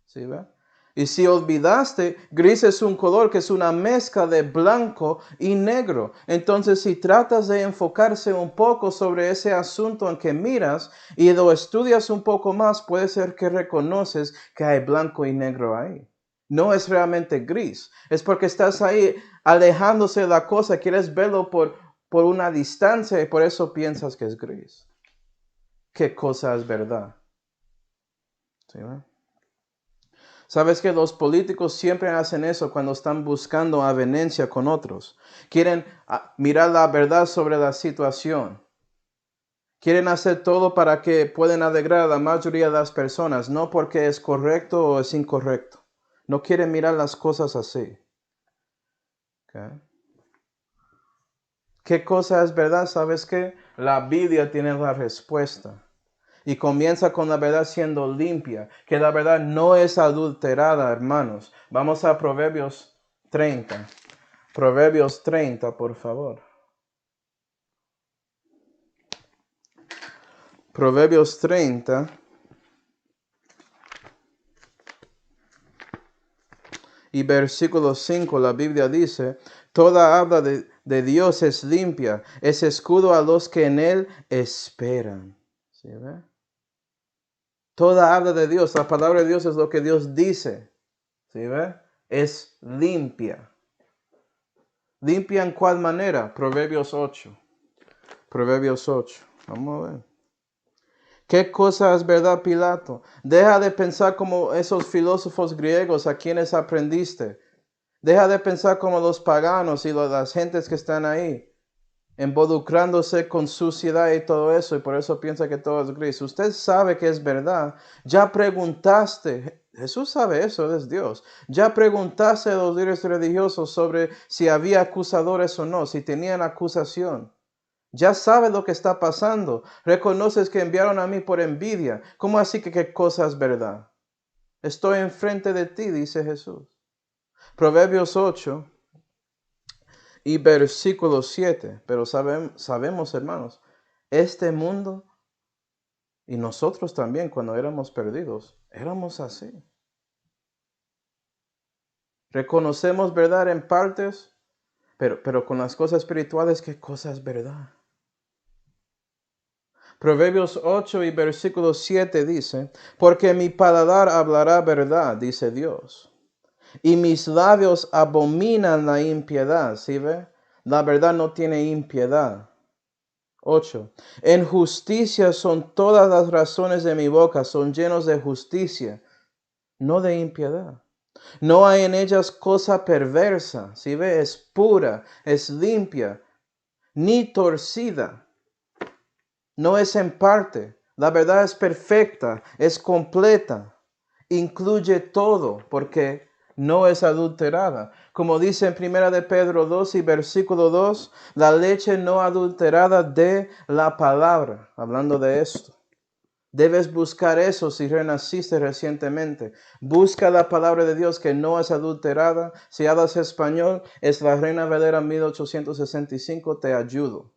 ¿Sí ve? Y si olvidaste, gris es un color que es una mezcla de blanco y negro. Entonces, si tratas de enfocarse un poco sobre ese asunto en que miras y lo estudias un poco más, puede ser que reconoces que hay blanco y negro ahí. No es realmente gris. Es porque estás ahí alejándose de la cosa, quieres verlo por una distancia y por eso piensas que es gris. ¿Qué cosa es verdad? ¿Sí ve? Sabes que los políticos siempre hacen eso cuando están buscando avenencia con otros. Quieren mirar la verdad sobre la situación. Quieren hacer todo para que puedan alegrar a la mayoría de las personas, no porque es correcto o es incorrecto. No quieren mirar las cosas así. ¿Okay? ¿Qué cosa es verdad? ¿Sabes qué? La Biblia tiene la respuesta. Y comienza con la verdad siendo limpia, que la verdad no es adulterada, hermanos. Vamos a Proverbios 30. Proverbios 30, por favor. Proverbios 30. Y versículo 5, la Biblia dice, toda habla de Dios es limpia, es escudo a los que en él esperan. ¿Sí ve? Toda habla de Dios, la palabra de Dios es lo que Dios dice. ¿Sí ve? Es limpia. ¿Limpia en cuál manera? Proverbios 8. Proverbios 8. Vamos a ver. ¿Qué cosa es verdad, Pilato? Deja de pensar como esos filósofos griegos a quienes aprendiste. Deja de pensar como los paganos y las gentes que están ahí, involucrándose con suciedad y todo eso, y por eso piensa que todo es gris. Usted sabe que es verdad. Ya preguntaste, Jesús sabe eso, Él es Dios. Ya preguntaste a los líderes religiosos sobre si había acusadores o no, si tenían acusación. Ya sabes lo que está pasando. Reconoces que enviaron a mí por envidia. ¿Cómo así que qué cosa es verdad? Estoy enfrente de ti, dice Jesús. Proverbios 8 y versículo 7. Pero sabemos, hermanos, este mundo y nosotros también cuando éramos perdidos, éramos así. Reconocemos verdad en partes, pero con las cosas espirituales, ¿qué cosa es verdad? Proverbios 8 y versículo 7 dice, porque mi paladar hablará verdad, dice Dios, y mis labios abominan la impiedad. ¿Sí ve? La verdad no tiene impiedad. 8. En justicia son todas las razones de mi boca, son llenos de justicia, no de impiedad. No hay en ellas cosa perversa. ¿Sí ve? Es pura, es limpia, ni torcida. No es en parte. La verdad es perfecta, es completa, incluye todo, porque no es adulterada. Como dice en 1 de Pedro 2 y versículo 2, la leche no adulterada de la palabra, hablando de esto. Debes buscar eso si renaciste recientemente. Busca la palabra de Dios que no es adulterada. Si hablas español, es la Reina Valera 1865, te ayudo.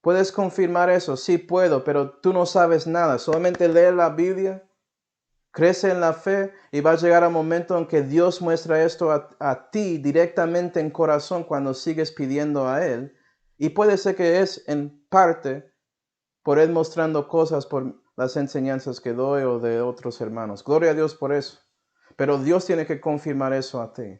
¿Puedes confirmar eso? Sí puedo, pero tú no sabes nada. Solamente lee la Biblia, crece en la fe y va a llegar al momento en que Dios muestra esto a ti directamente en corazón cuando sigues pidiendo a Él. Y puede ser que es en parte por Él mostrando cosas por las enseñanzas que doy o de otros hermanos. Gloria a Dios por eso. Pero Dios tiene que confirmar eso a ti.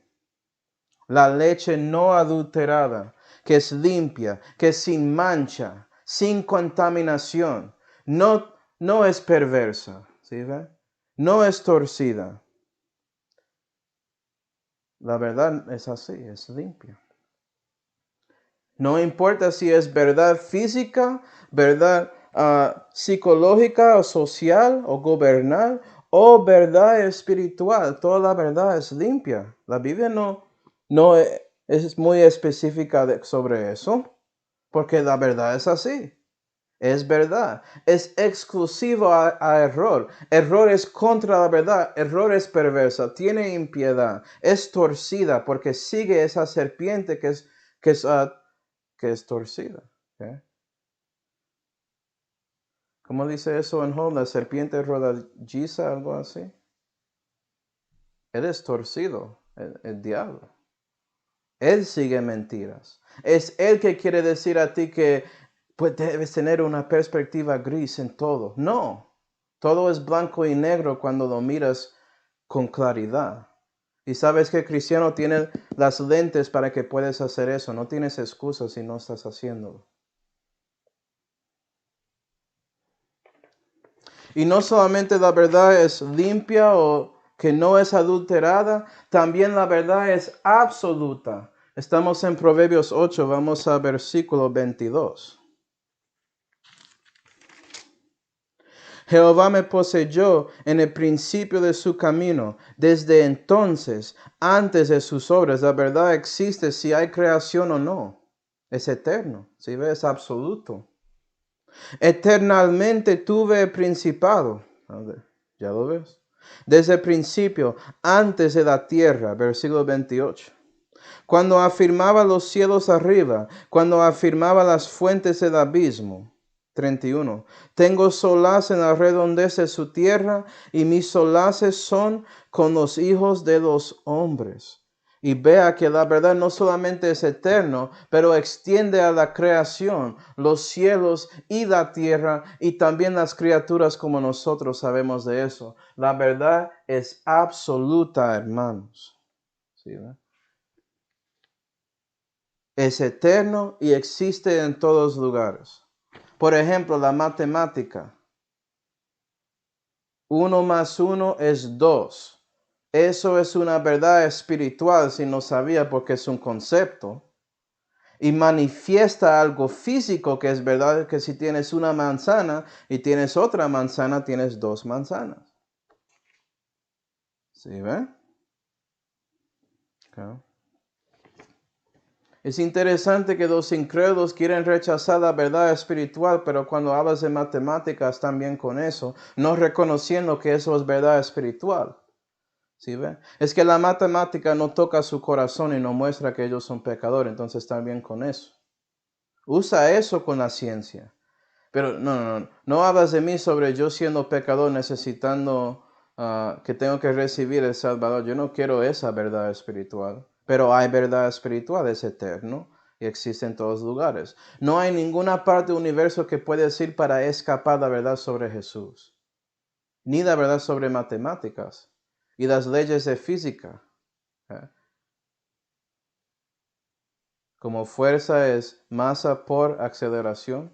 La leche no adulterada, que es limpia, que es sin mancha, sin contaminación, no es perversa, ¿sí ve? No es torcida. La verdad es así, es limpia. No importa si es verdad física, verdad psicológica o social o gobernal o verdad espiritual. Toda la verdad es limpia. La Biblia no es muy específica sobre eso, porque la verdad es así. Es verdad. Es exclusivo a error. Error es contra la verdad. Error es perversa. Tiene impiedad. Es torcida porque sigue esa serpiente que es torcida. ¿Okay? ¿Cómo dice eso en Job? La serpiente rodalliza, algo así. Él es torcido, el diablo. Él sigue mentiras. Es él que quiere decir a ti que pues, debes tener una perspectiva gris en todo. No, todo es blanco y negro cuando lo miras con claridad. Y sabes que el cristiano tiene las lentes para que puedas hacer eso. No tienes excusas si no estás haciéndolo. Y no solamente la verdad es limpia o que no es adulterada, también la verdad es absoluta. Estamos en Proverbios 8, vamos a versículo 22. Jehová me poseyó en el principio de su camino. Desde entonces, antes de sus obras, la verdad existe si hay creación o no. Es eterno, ¿sí ves? Es absoluto. Eternamente tuve principado. A ver, ¿ya lo ves? Desde el principio, antes de la tierra, versículo 28. Cuando afirmaba los cielos arriba, cuando afirmaba las fuentes del abismo. 31. Tengo solaz en la redondez de su tierra, y mis solaces son con los hijos de los hombres. Y vea que la verdad no solamente es eterno, pero extiende a la creación, los cielos y la tierra, y también las criaturas como nosotros sabemos de eso. La verdad es absoluta, hermanos. ¿Sí, verdad? Es eterno y existe en todos lugares. Por ejemplo, la matemática. 1 más 1 es 2. Eso es una verdad espiritual si no sabía porque es un concepto. Y manifiesta algo físico que es verdad que si tienes una manzana y tienes otra manzana, tienes dos manzanas. ¿Sí ve? Okay. Es interesante que los incrédulos quieren rechazar la verdad espiritual, pero cuando hablas de matemáticas también con eso, no reconociendo que eso es verdad espiritual. ¿Sí ve? Es que la matemática no toca su corazón y no muestra que ellos son pecadores, entonces también con eso. Usa eso con la ciencia. Pero no hablas de mí sobre yo siendo pecador necesitando que tengo que recibir el Salvador. Yo no quiero esa verdad espiritual. Pero hay verdad espiritual, es eterno y existe en todos lugares. No hay ninguna parte del universo que pueda decir para escapar la verdad sobre Jesús. Ni la verdad sobre matemáticas y las leyes de física. Como fuerza es masa por aceleración.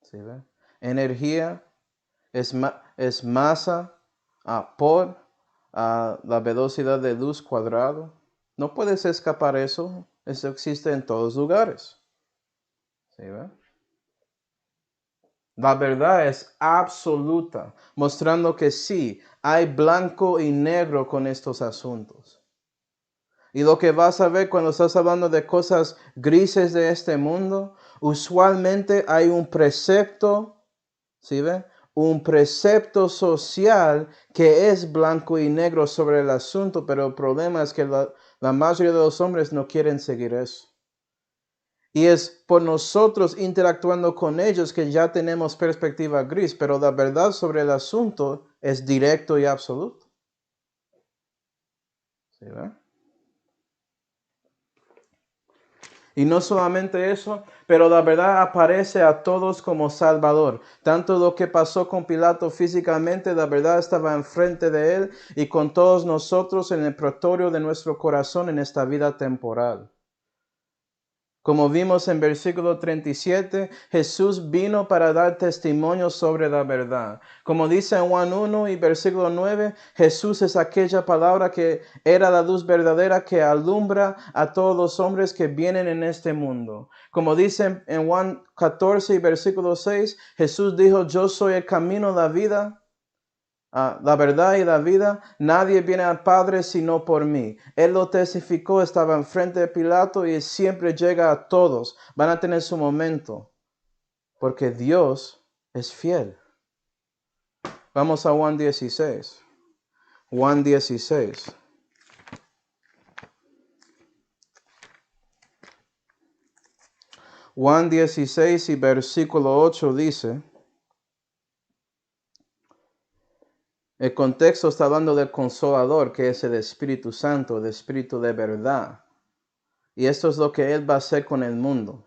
¿Sí ve? Energía es masa por la velocidad de luz cuadrado. No puedes escapar eso. Eso existe en todos lugares. ¿Sí ve? La verdad es absoluta, mostrando que sí, hay blanco y negro con estos asuntos. Y lo que vas a ver cuando estás hablando de cosas grises de este mundo, usualmente hay un precepto, ¿sí ve? Un precepto social que es blanco y negro sobre el asunto, pero el problema es que la mayoría de los hombres no quieren seguir eso. Y es por nosotros interactuando con ellos que ya tenemos perspectiva gris, pero la verdad sobre el asunto es directo y absoluto. ¿Sí, verdad? Y no solamente eso, pero la verdad aparece a todos como Salvador. Tanto lo que pasó con Pilato físicamente, la verdad estaba enfrente de él y con todos nosotros en el pretorio de nuestro corazón en esta vida temporal. Como vimos en versículo 37, Jesús vino para dar testimonio sobre la verdad. Como dice en Juan 1 y versículo 9, Jesús es aquella palabra que era la luz verdadera que alumbra a todos los hombres que vienen en este mundo. Como dice en Juan 14 y versículo 6, Jesús dijo, yo soy el camino, la vida. La verdad y la vida, nadie viene al Padre sino por mí. Él lo testificó, estaba enfrente de Pilato y siempre llega a todos. Van a tener su momento, porque Dios es fiel. Vamos a Juan 16. Juan 16. Juan 16 y versículo 8 dice, el contexto está hablando del Consolador, que es el Espíritu Santo, el Espíritu de verdad. Y esto es lo que Él va a hacer con el mundo.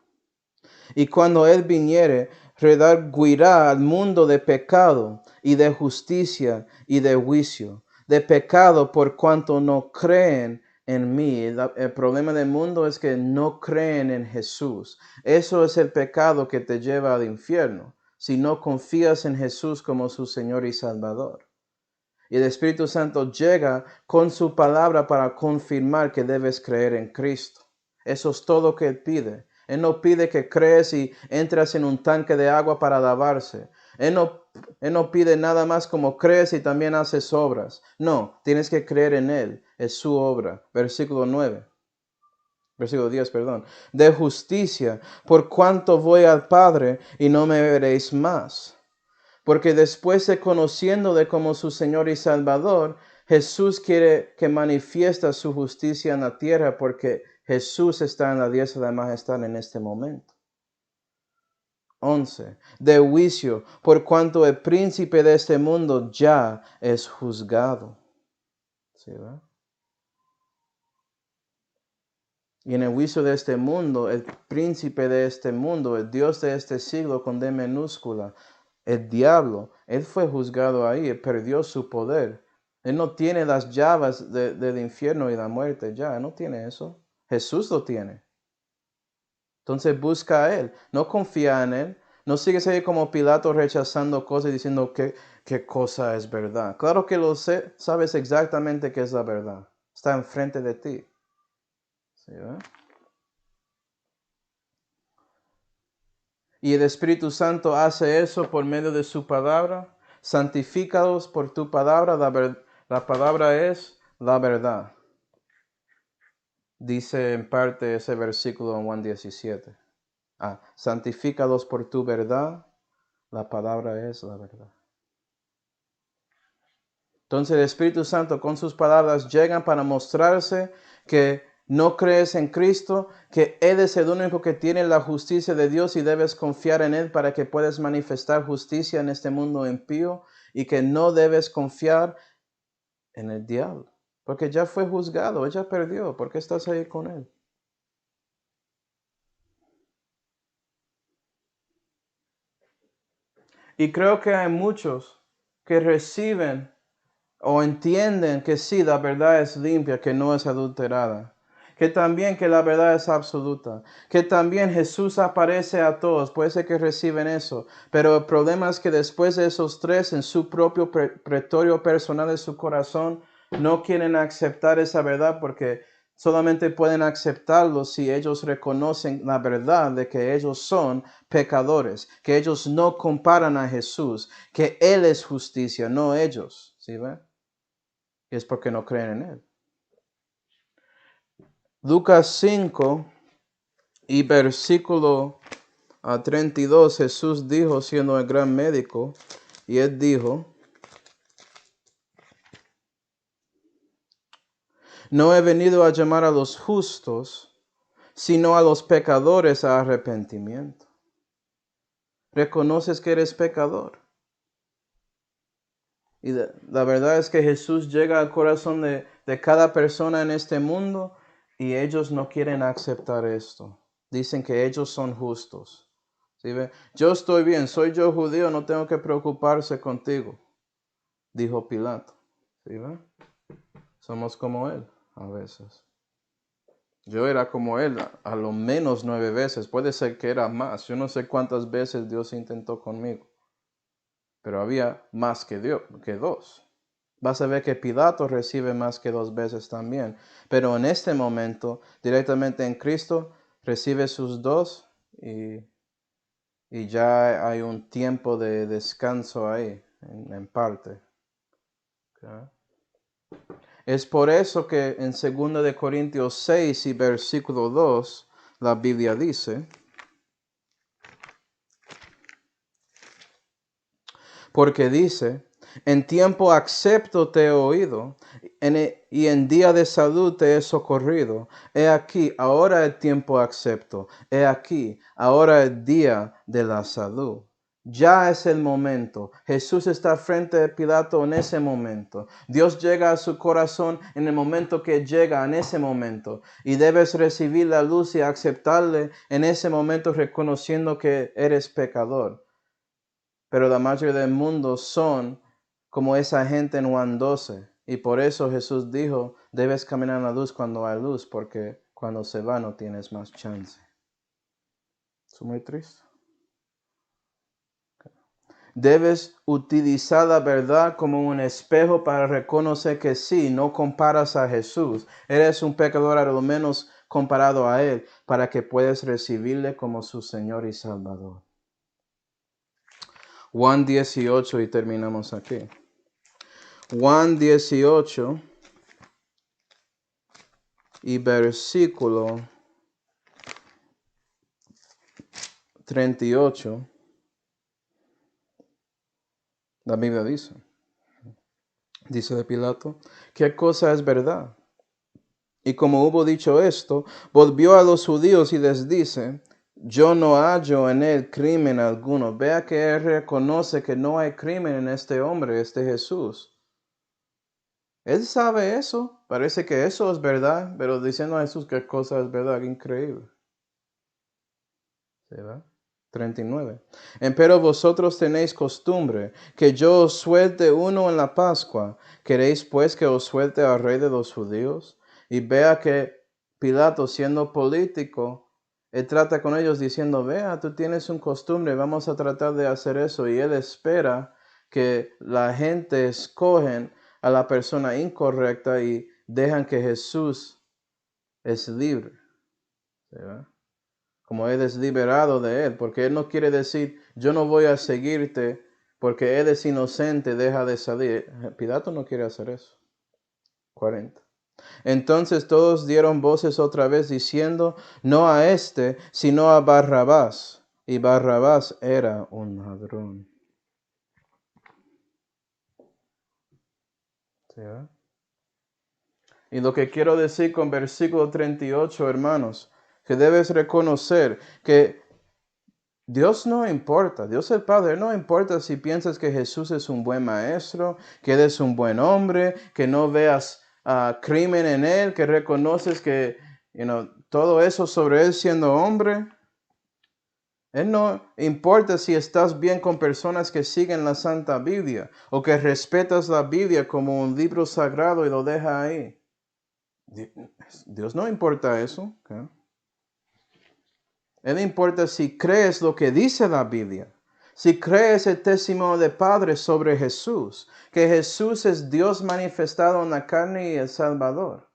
Y cuando Él viniere, redarguirá al mundo de pecado y de justicia y de juicio. De pecado por cuanto no creen en mí. El problema del mundo es que no creen en Jesús. Eso es el pecado que te lleva al infierno, si no confías en Jesús como su Señor y Salvador. Y el Espíritu Santo llega con su palabra para confirmar que debes creer en Cristo. Eso es todo lo que Él pide. Él no pide que crees y entras en un tanque de agua para lavarse. Él no pide nada más como crees y también haces obras. No, tienes que creer en Él. Es su obra. Versículo 9. Versículo 10, perdón. De justicia, por cuanto voy al Padre y no me veréis más. Porque después de conociéndole como su Señor y Salvador, Jesús quiere que manifiesta su justicia en la tierra porque Jesús está en la diestra de la majestad en este momento. 11. De juicio, por cuanto el príncipe de este mundo ya es juzgado. ¿Sí, verdad? Y en el juicio de este mundo, el príncipe de este mundo, el Dios de este siglo con D minúscula, el diablo, él fue juzgado ahí, él perdió su poder. Él no tiene las llaves del infierno y la muerte ya, él no tiene eso. Jesús lo tiene. Entonces busca a Él, no confía en Él. No sigues ahí como Pilato rechazando cosas y diciendo qué cosa es verdad. Claro que lo sé, sabes exactamente qué es la verdad. Está enfrente de ti. ¿Sí, verdad? Y el Espíritu Santo hace eso por medio de su palabra. Santifícalos por tu palabra. La palabra es la verdad. Dice en parte ese versículo en Juan 17. Santifícalos por tu verdad. La palabra es la verdad. Entonces el Espíritu Santo con sus palabras llegan para mostrarse que no crees en Cristo, que Él es el único que tiene la justicia de Dios y debes confiar en Él para que puedas manifestar justicia en este mundo impío. y que no debes confiar en el diablo, porque ya fue juzgado, ella perdió. ¿Por qué estás ahí con él? Y creo que hay muchos que reciben o entienden que sí, la verdad es limpia, que no es adulterada. Que también que la verdad es absoluta. Que también Jesús aparece a todos. Puede ser que reciben eso. Pero el problema es que después de esos tres, en su propio pretorio personal de su corazón, no quieren aceptar esa verdad porque solamente pueden aceptarlo si ellos reconocen la verdad de que ellos son pecadores, que ellos no comparan a Jesús, que Él es justicia, no ellos. ¿Sí ven? Y es porque no creen en Él. Lucas 5 y versículo 32, Jesús dijo, siendo el gran médico, y Él dijo, no he venido a llamar a los justos, sino a los pecadores a arrepentimiento. Reconoces que eres pecador. Y la verdad es que Jesús llega al corazón de cada persona en este mundo y ellos no quieren aceptar esto. Dicen que ellos son justos. ¿Sí ve? Yo estoy bien, soy yo judío, no tengo que preocuparse contigo, dijo Pilato. ¿Sí ve? Somos como él a veces. Yo era como él a lo menos 9 veces, puede ser que era más. Yo no sé cuántas veces Dios intentó conmigo, pero había más que Dios, que 2. Vas a ver que Pilato recibe más que 2 veces también. Pero en este momento, directamente en Cristo, recibe sus 2 y ya hay un tiempo de descanso ahí, en parte. ¿Okay? Es por eso que en 2 de Corintios 6 y versículo 2, la Biblia dice, porque dice, en tiempo acepto te he oído, y en día de salud te he socorrido. He aquí, ahora el tiempo acepto. He aquí, ahora el día de la salud. Ya es el momento. Jesús está frente de Pilato en ese momento. Dios llega a su corazón en el momento que llega, en ese momento. Y debes recibir la luz y aceptarle en ese momento reconociendo que eres pecador. Pero la mayoría del mundo son como esa gente en Juan 12. Y por eso Jesús dijo, debes caminar en la luz cuando hay luz, porque cuando se va no tienes más chance. Es muy triste. Debes utilizar la verdad como un espejo para reconocer que sí, no comparas a Jesús. Eres un pecador a lo menos comparado a Él, para que puedas recibirle como su Señor y Salvador. Juan 18 y terminamos aquí. Juan 18 y versículo 38, la Biblia dice de Pilato, ¿qué cosa es verdad? Y como hubo dicho esto, volvió a los judíos y les dice, yo no hallo en él crimen alguno. Vea que él reconoce que no hay crimen en este hombre, este Jesús. Él sabe eso, parece que eso es verdad, pero diciendo a Jesús qué cosa es verdad, increíble. ¿Sí va? 39. Empero vosotros tenéis costumbre que yo os suelte uno en la Pascua. ¿Queréis pues que os suelte al rey de los judíos? Y vea que Pilato, siendo político, él trata con ellos diciendo, vea, tú tienes un costumbre, vamos a tratar de hacer eso. Y él espera que la gente escogen a la persona incorrecta y dejan que Jesús es libre. ¿Sí va? Como Él es liberado de Él, porque Él no quiere decir, yo no voy a seguirte porque Él es inocente, deja de salir. Pilato no quiere hacer eso. 40. Entonces todos dieron voces otra vez diciendo, no a este, sino a Barrabás. Y Barrabás era un ladrón. ¿Sí, Y lo que quiero decir con versículo 38, hermanos, que debes reconocer que Dios no importa, Dios el Padre no importa si piensas que Jesús es un buen maestro, que Él es un buen hombre, que no veas crimen en Él, que reconoces que todo eso sobre Él siendo hombre. Él no importa si estás bien con personas que siguen la Santa Biblia o que respetas la Biblia como un libro sagrado y lo deja ahí. Dios no importa eso. ¿Okay? Él importa si crees lo que dice la Biblia. Si crees el testimonio de Padre sobre Jesús, que Jesús es Dios manifestado en la carne y el Salvador.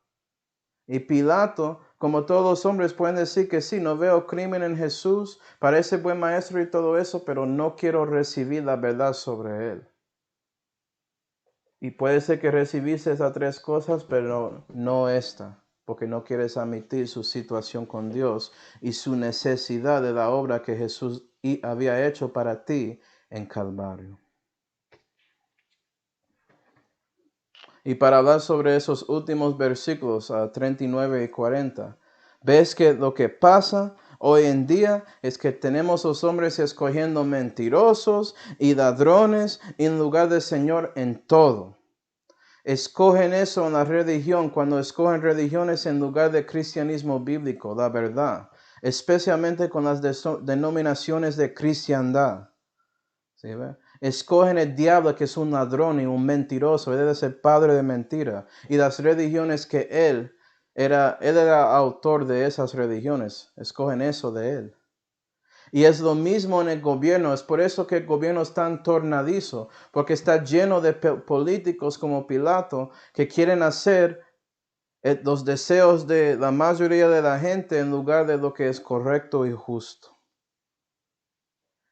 Y Pilato, como todos los hombres, pueden decir que sí, no veo crimen en Jesús, parece buen maestro y todo eso, pero no quiero recibir la verdad sobre él. Y puede ser que recibiste esas tres cosas, pero no esta, porque no quieres admitir su situación con Dios y su necesidad de la obra que Jesús había hecho para ti en Calvario. Y para hablar sobre esos últimos versículos, 39 y 40, ves que lo que pasa hoy en día es que tenemos los hombres escogiendo mentirosos y ladrones en lugar del Señor en todo. Escogen eso en la religión cuando escogen religiones en lugar de cristianismo bíblico, la verdad, especialmente con las denominaciones de cristiandad. ¿Sí, ve? Escogen el diablo que es un ladrón y un mentiroso, él es el padre de mentira. Y las religiones que él era autor de esas religiones, escogen eso de él. Y es lo mismo en el gobierno, es por eso que el gobierno es tan tornadizo, porque está lleno de políticos como Pilato que quieren hacer los deseos de la mayoría de la gente en lugar de lo que es correcto y justo.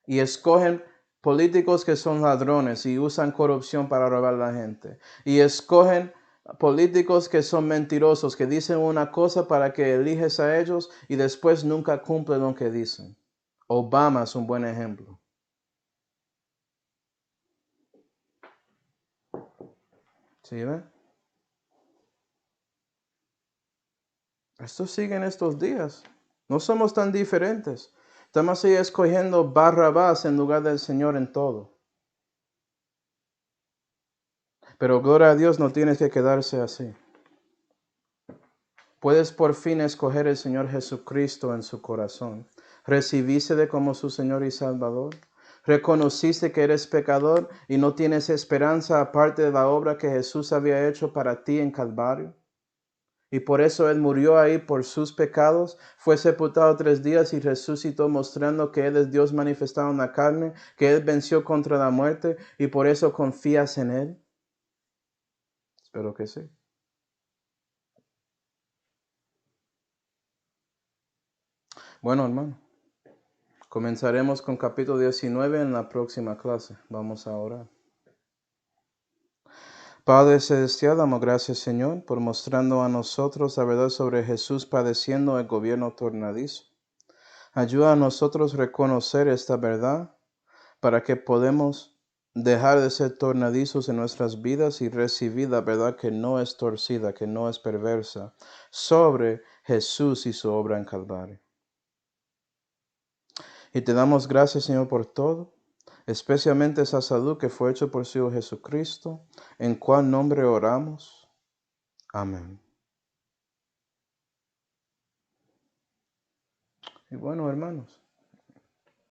Y escogen políticos que son ladrones y usan corrupción para robar a la gente. Y escogen políticos que son mentirosos, que dicen una cosa para que eliges a ellos y después nunca cumplen lo que dicen. Obama es un buen ejemplo. ¿Sí ve? Esto sigue en estos días. No somos tan diferentes. Estamos ahí escogiendo Barrabás en lugar del Señor en todo. Pero gloria a Dios, no tienes que quedarse así. Puedes por fin escoger el Señor Jesucristo en su corazón. Recibísele como su Señor y Salvador. Reconociste que eres pecador y no tienes esperanza aparte de la obra que Jesús había hecho para ti en Calvario. Y por eso Él murió ahí por sus pecados, fue sepultado 3 días y resucitó mostrando que Él es Dios manifestado en la carne, que Él venció contra la muerte y por eso confías en Él. Espero que sí. Bueno, hermano, comenzaremos con capítulo 19 en la próxima clase. Vamos a orar. Padre Celestial, damos gracias, Señor, por mostrando a nosotros la verdad sobre Jesús padeciendo el gobierno tornadizo. Ayuda a nosotros a reconocer esta verdad para que podamos dejar de ser tornadizos en nuestras vidas y recibir la verdad que no es torcida, que no es perversa, sobre Jesús y su obra en Calvario. Y te damos gracias, Señor, por todo, especialmente esa salud que fue hecho por su Hijo Jesucristo, en cual nombre oramos. Amén. Y bueno, hermanos,